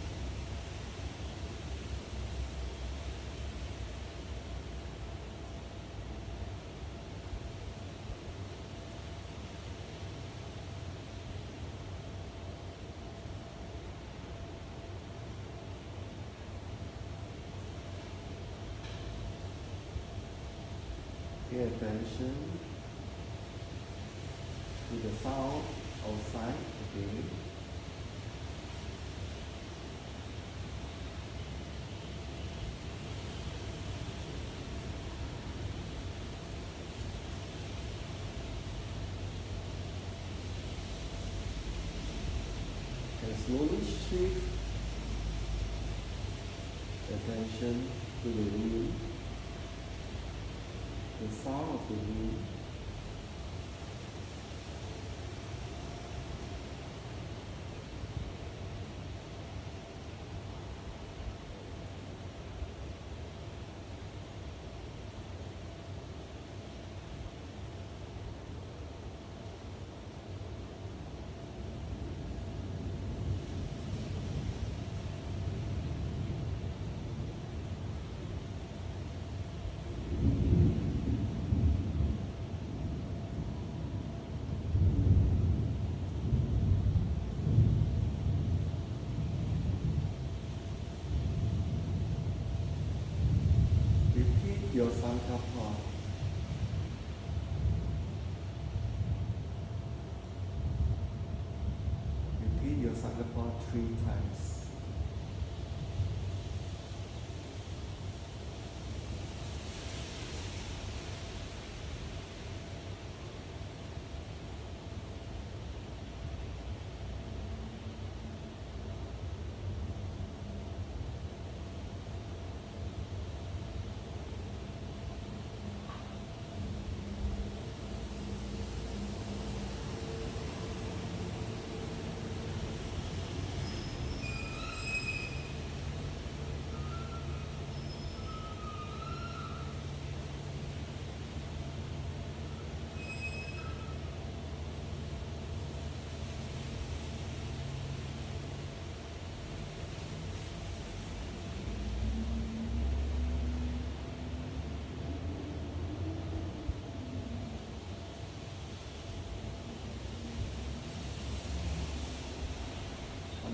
Pay attention to the sound outside again. And slowly shift attention to the room. The sound of the wind, your Sankappa. Repeat your Sankappa 3 times.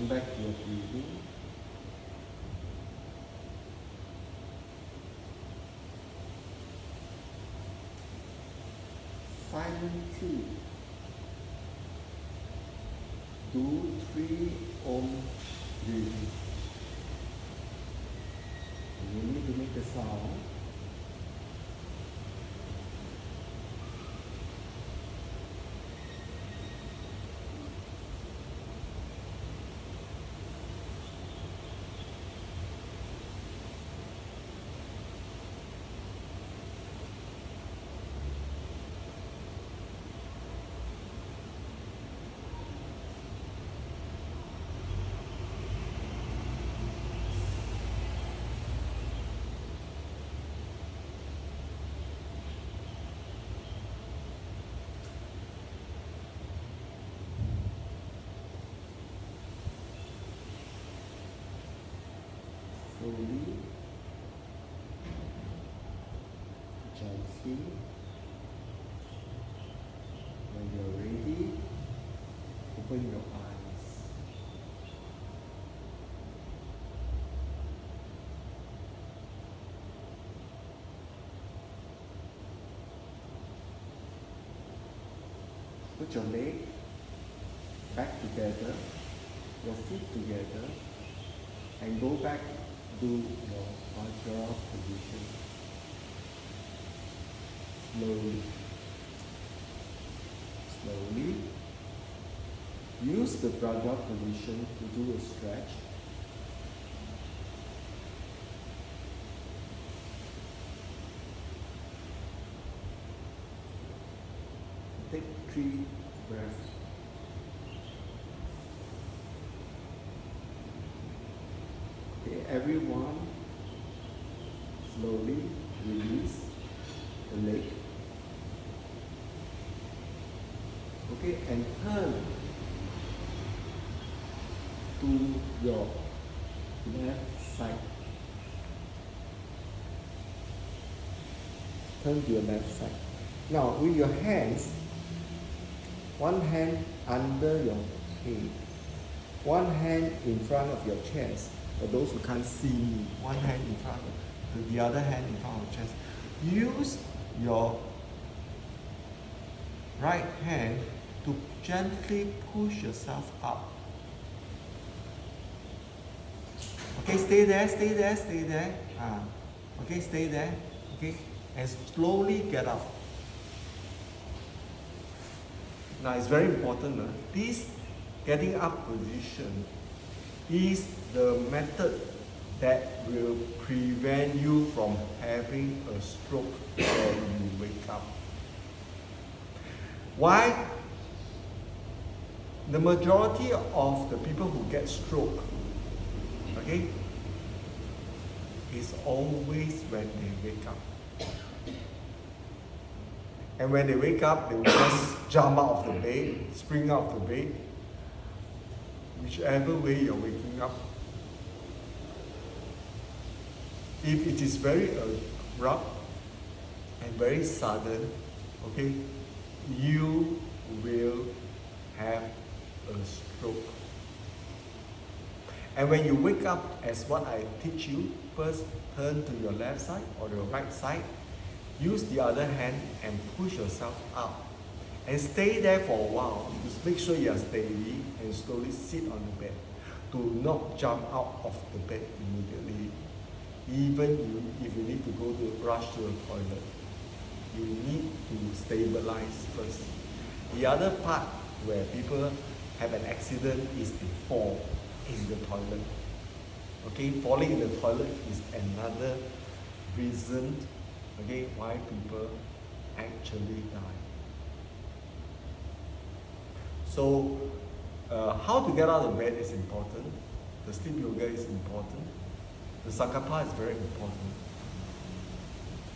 Come back to your breathing. Silently do 3 Om breathing. You need to make the sound. Slowly, gently. When you're ready, open your eyes. Put your leg back together, your feet together, and go back to your Vajra position. Slowly. Slowly. Use the Vajra position to do a stretch. Take 3 breaths. Okay, everyone, slowly release the leg. Okay, and turn to your left side. Turn to your left side. Now, with your hands, one hand under your head, one hand in front of your chest. For those who can't see me, one hand in front of the other hand in front of your chest. Use your right hand to gently push yourself up. Okay, stay there, stay there, stay there. Okay, stay there. Okay, and slowly get up. Now it's very important. This getting up position is the method that will prevent you from having a stroke when you wake up. Why? The majority of the people who get stroke, okay, is always when they wake up. And when they wake up, they will just jump out of the bed, spring out of the bed, whichever way you're waking up. If it is very abrupt and very sudden, okay, you will have a stroke. And when you wake up, as what I teach you, first turn to your left side or your right side, use the other hand and push yourself up. And stay there for a while. Just make sure you are steady and slowly sit on the bed. Do not jump out of the bed immediately. Even if you need to go to rush to the toilet, you need to stabilize first. The other part where people have an accident is they fall in the toilet. Okay, falling in the toilet is another reason, okay, why people actually die. So, how to get out of bed is important. The sleep yoga is important. The Sakapa is very important.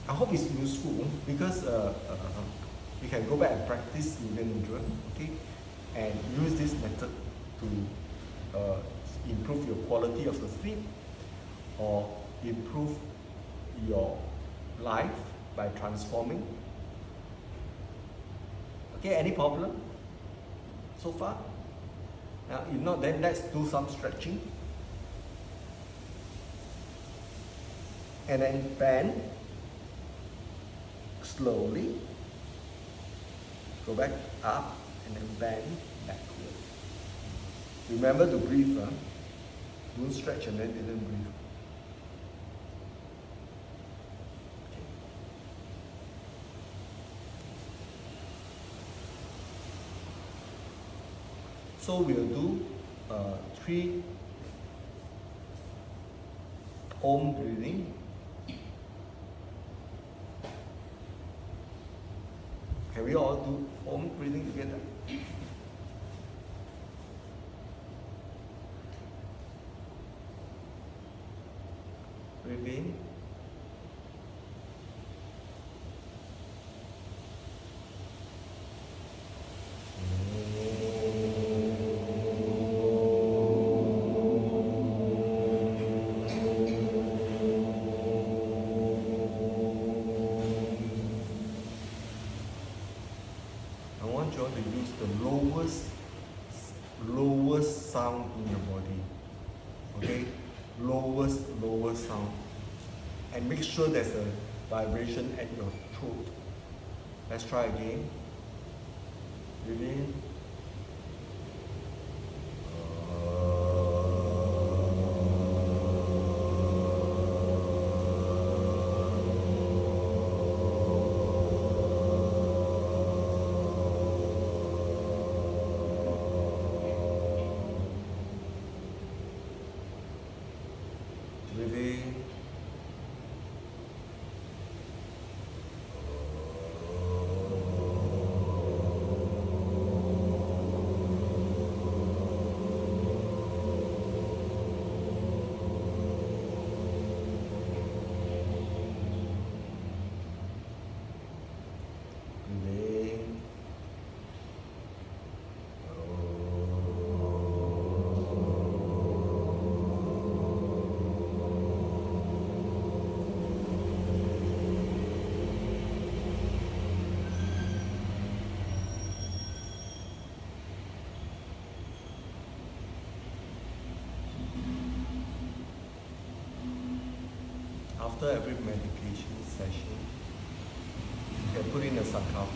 I hope it's useful because you can go back and practice Yoga Nidra, okay, and use this method to improve your quality of the sleep or improve your life by transforming. Okay, any problem so far? Now, if not, then let's do some stretching. And then bend slowly. Go back up and then bend backward. Remember to breathe. Don't stretch and then didn't breathe. Okay. So we'll do 3 Om breathing. Can we all do Om breathing together? Breathe in. I want you all to use the lowest sound in your body. Okay? Lowest sound. And make sure there's a vibration at your throat. Let's try again. Breathe in. Breathe in. Breathe in. After every meditation session, you can put in a sankalpa.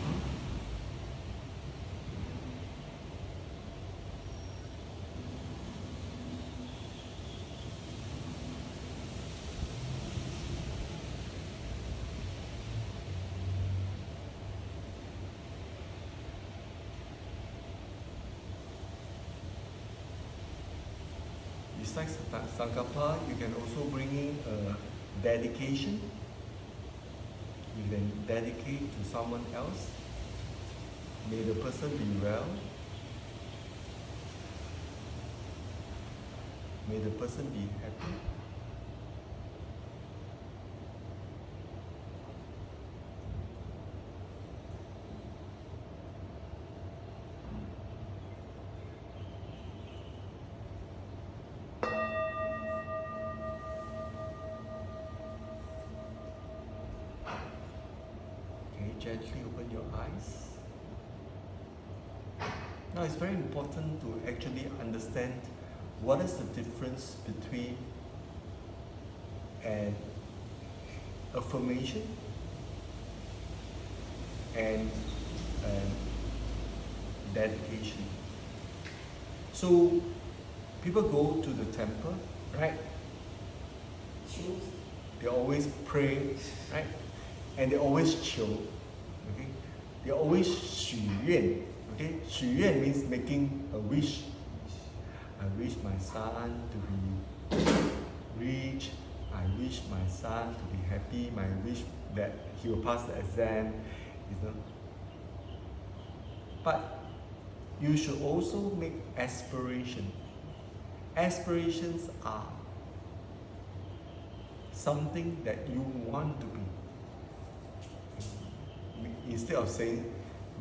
Besides sankalpa, you can also bring in a dedication. You can dedicate to someone else. May the person be well. May the person be happy. Gently open your eyes. Now it's very important to actually understand what is the difference between an affirmation and dedication. So people go to the temple, right? They always pray, right? And they always chill. Okay? They always 许愿. Okay? 许愿 means making a wish. I wish my son to be rich. I wish my son to be happy. My wish that he will pass the exam. But you should also make aspiration. Aspirations are something that you want to be. Instead of saying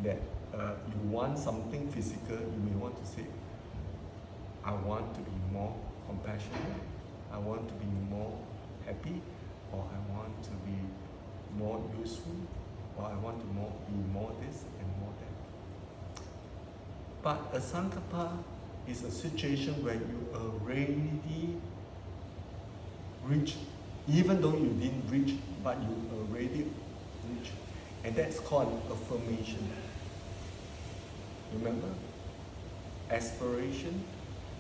that you want something physical, you may want to say, I want to be more compassionate, I want to be more happy, or I want to be more useful, or I want to be more this and more that. But a sankalpa is a situation where you already reached, even though you didn't reach, but you already reached. And that's called affirmation. Remember? Aspiration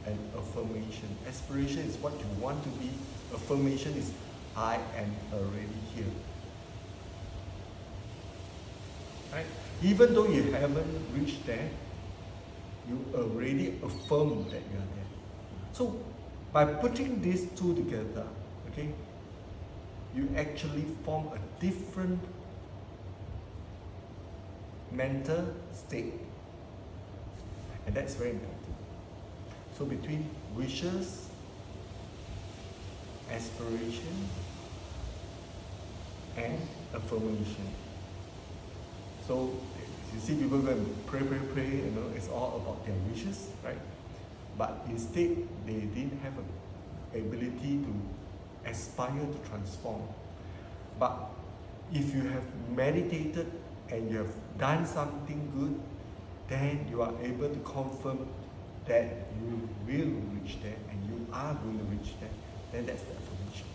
and affirmation. Aspiration is what you want to be. Affirmation is I am already here. Right? Even though you haven't reached there, you already affirm that you are there. So by putting these two together, okay, you actually form a different mental state. And that's very important. So between wishes, aspiration, and affirmation. So you see people go and pray, you know, it's all about their wishes, right? But instead, they didn't have an ability to aspire to transform. But if you have meditated and you have done something good, then you are able to confirm that you will reach there and you are going to reach there. Then that's the affirmation.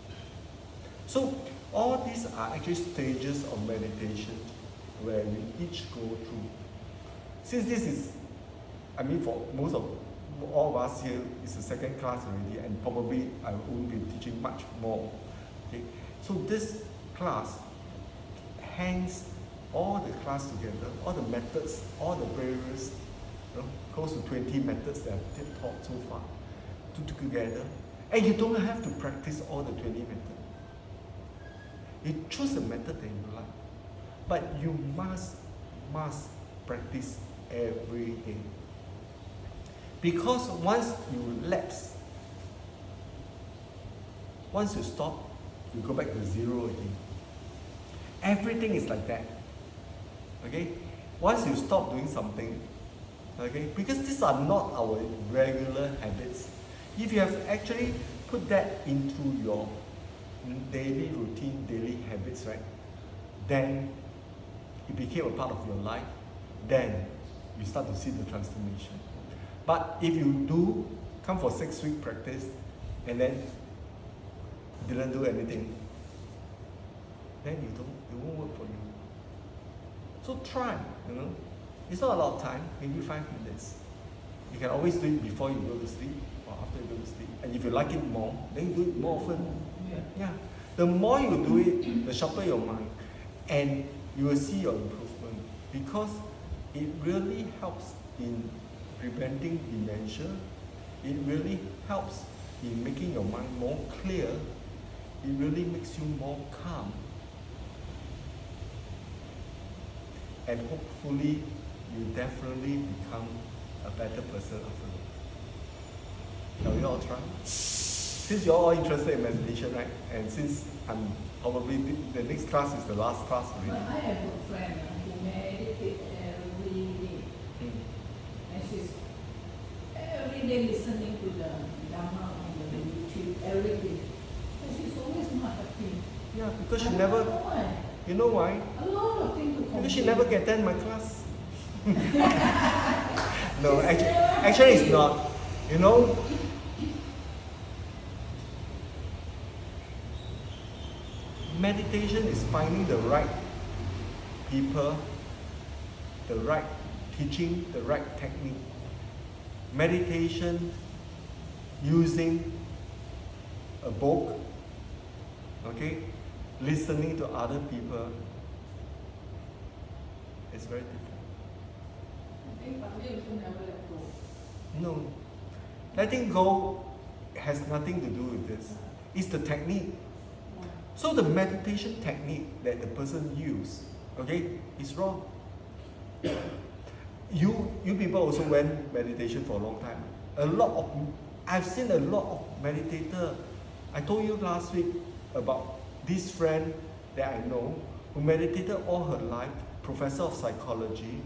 So all these are actually stages of meditation where we each go through. Since this is, I mean, for most of all of us here, it's the second class already, and probably I won't be teaching much more. Okay, so this class hangs all the class together, all the methods, all the various, you know, close to 20 methods that I've taught so far, together, and you don't have to practice all the 20 methods. You choose a method that you like. But you must practice every day. Because once you lapse, once you stop, you go back to zero again. Everything is like that. Okay? Once you stop doing something, okay, because these are not our regular habits. If you have actually put that into your daily routine, daily habits, right, then it became a part of your life, then you start to see the transformation. But if you do come for 6-week practice and then didn't do anything, then it won't work for you. So try, you know. It's not a lot of time, maybe 5 minutes. You can always do it before you go to sleep or after you go to sleep. And if you like it more, then you do it more often. Yeah. The more you do it, the sharper your mind. And you will see your improvement, because it really helps in preventing dementia. It really helps in making your mind more clear. It really makes you more calm. And hopefully, you definitely become a better person after. Shall we all try? Since you're all interested in meditation, right? And since I'm probably the next class is the last class already. But I have a friend who meditates every day. And she's every day listening to the Dhamma on the YouTube every day. And she's always not happy. Yeah, because she I never. don't know why. You know why? A lot of things to complain. Because she never can attend my class. No, actually it's not. You know, meditation is finding the right people, the right teaching, the right technique. Meditation using a book, okay, listening to other people, it's very different. I think Pali also never let go. No, letting go has nothing to do with this. It's the technique. So the meditation technique that the person used, okay, is wrong. You people also went meditation for a long time. I've seen a lot of meditators. I told you last week about this friend that I know who meditated all her life, professor of psychology,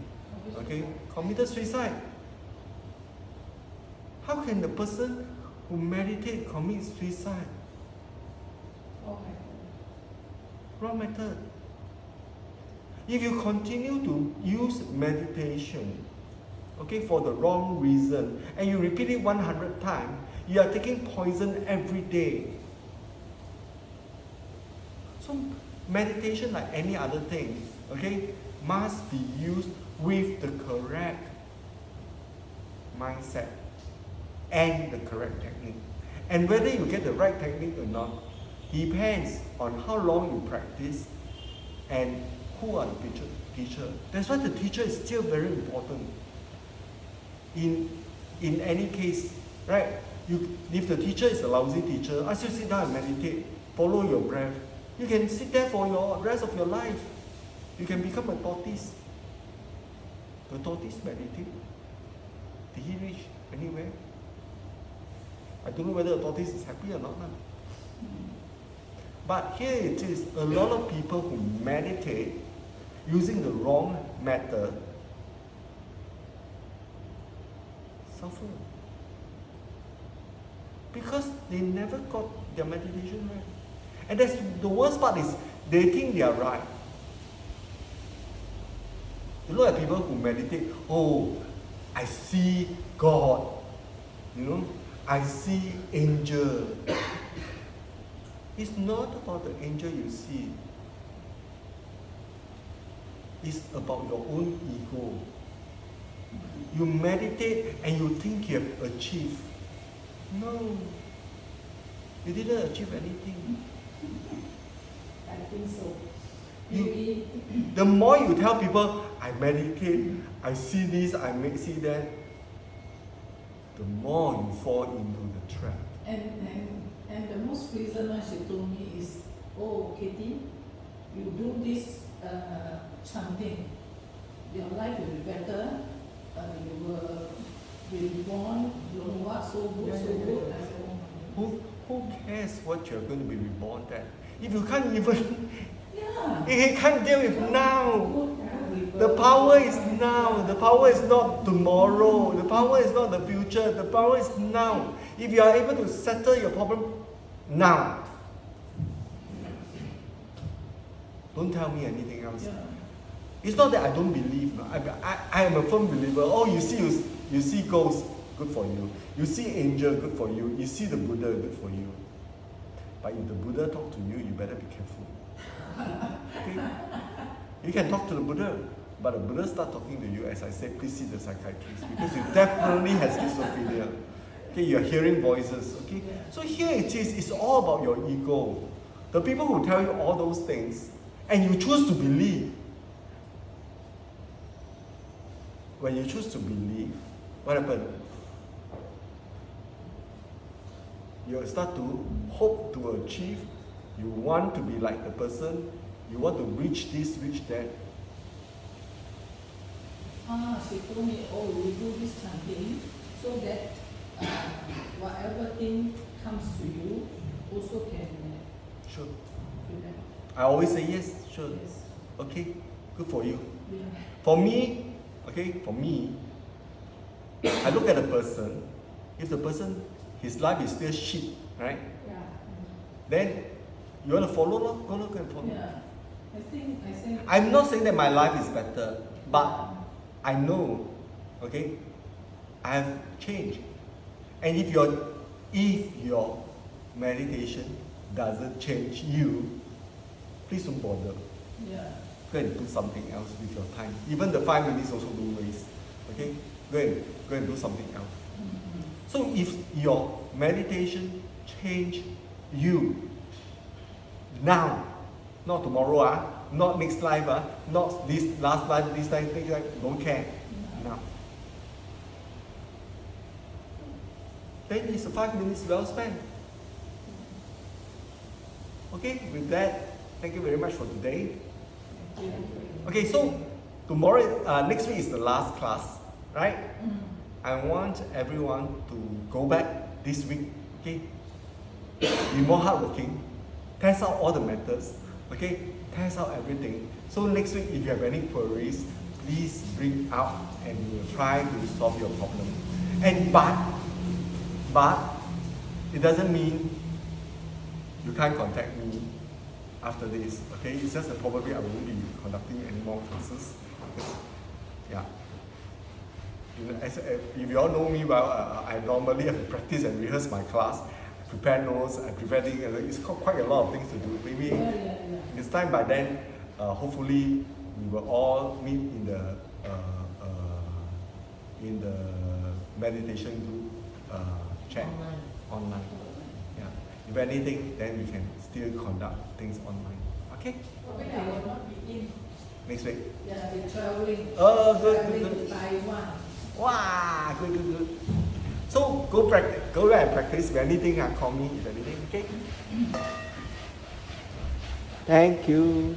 okay, committed suicide. How can the person who meditates commit suicide? Wrong method. If you continue to use meditation, okay, for the wrong reason, and you repeat it 100 times, you are taking poison every day. So meditation, like any other thing, okay, must be used with the correct mindset and the correct technique. And whether you get the right technique or not depends on how long you practice and who are the teacher. That's why the teacher is still very important. In any case, right? If the teacher is a lousy teacher, ask you sit down and meditate, follow your breath. You can sit there for your rest of your life. You can become a tortoise. The tortoise meditate. Did he reach anywhere? I don't know whether the tortoise is happy or not. But here it is, a lot of people who meditate using the wrong method suffer. Because they never got their meditation right. And that's the worst part is they think they are right. You look at people who meditate, oh, I see God, I see angel. It's not about the angel you see. It's about your own ego. You meditate and you think you have achieved. No. You didn't achieve anything. I think so. You, the more you tell people, I meditate, I see this, I see that, the more you fall into the trap. And the most recent one she told me is, oh, Katie, you do this chanting, your life will be better, you will be reborn, you know what, so good, so good. I said, oh. Who cares what you're going to be reborn at? If you can't even, yeah. if you can't deal with now, the power is now. The power is not tomorrow. The power is not the future. The power is now. If you are able to settle your problem now, don't tell me anything else. Yeah. It's not that I don't believe. I am a firm believer. Oh, you see ghosts, good for you. You see angel, good for you. You see the Buddha, good for you. But if the Buddha talk to you, you better be careful. Okay? You can talk to the Buddha, but the Buddha start talking to you, as I said, please see the psychiatrist, because you definitely have schizophrenia. Okay, you're hearing voices. Okay, so here it is. It's all about your ego. The people who tell you all those things, and you choose to believe. When you choose to believe, what happens? You start to hope to achieve. You want to be like the person. You want to reach this, reach that. She told me, oh, we do this chanting so that whatever thing comes to you also can Sure. do that. I always say yes, sure. Yes. Okay, good for you. Yeah. For me, I look at a person. If the person, his life is still shit, right? Yeah. Then you want to follow, go look and follow. Yeah. I think I'm not saying that my life is better, but I know, okay, I have changed. And if your meditation doesn't change you, please don't bother. Yeah. Go and do something else with your time. Even the 5 minutes also don't waste. Okay? Go and do something else. Mm-hmm. So if your meditation change you now, not tomorrow, not next life, not this last life, this life, next life, don't care. Now. Then it's 5 minutes well spent. Okay, with that, thank you very much for today. Okay, so tomorrow, next week is the last class, right? Mm. I want everyone to go back this week, okay? Be more hardworking, test out all the methods, okay? Test out everything. So next week, if you have any queries, please bring out and we'll try to solve your problem. And but it doesn't mean you can't contact me after this, okay? It's just that probably I won't be conducting any more classes. Yeah. If you all know me well, I normally have to practice and rehearse my class, prepare notes, I prepare things. It's quite a lot of things to do. Maybe it's time by then. Hopefully, we will all meet in the meditation group chat online. Yeah. If anything, then we can still conduct things online. Okay. Probably I will not be in. Next week. Yeah, they're traveling. Oh, good, Traveling good, good. to Taiwan. Wow, good, good, good. So go there and practice. If anything, call me. If anything, okay. Thank you.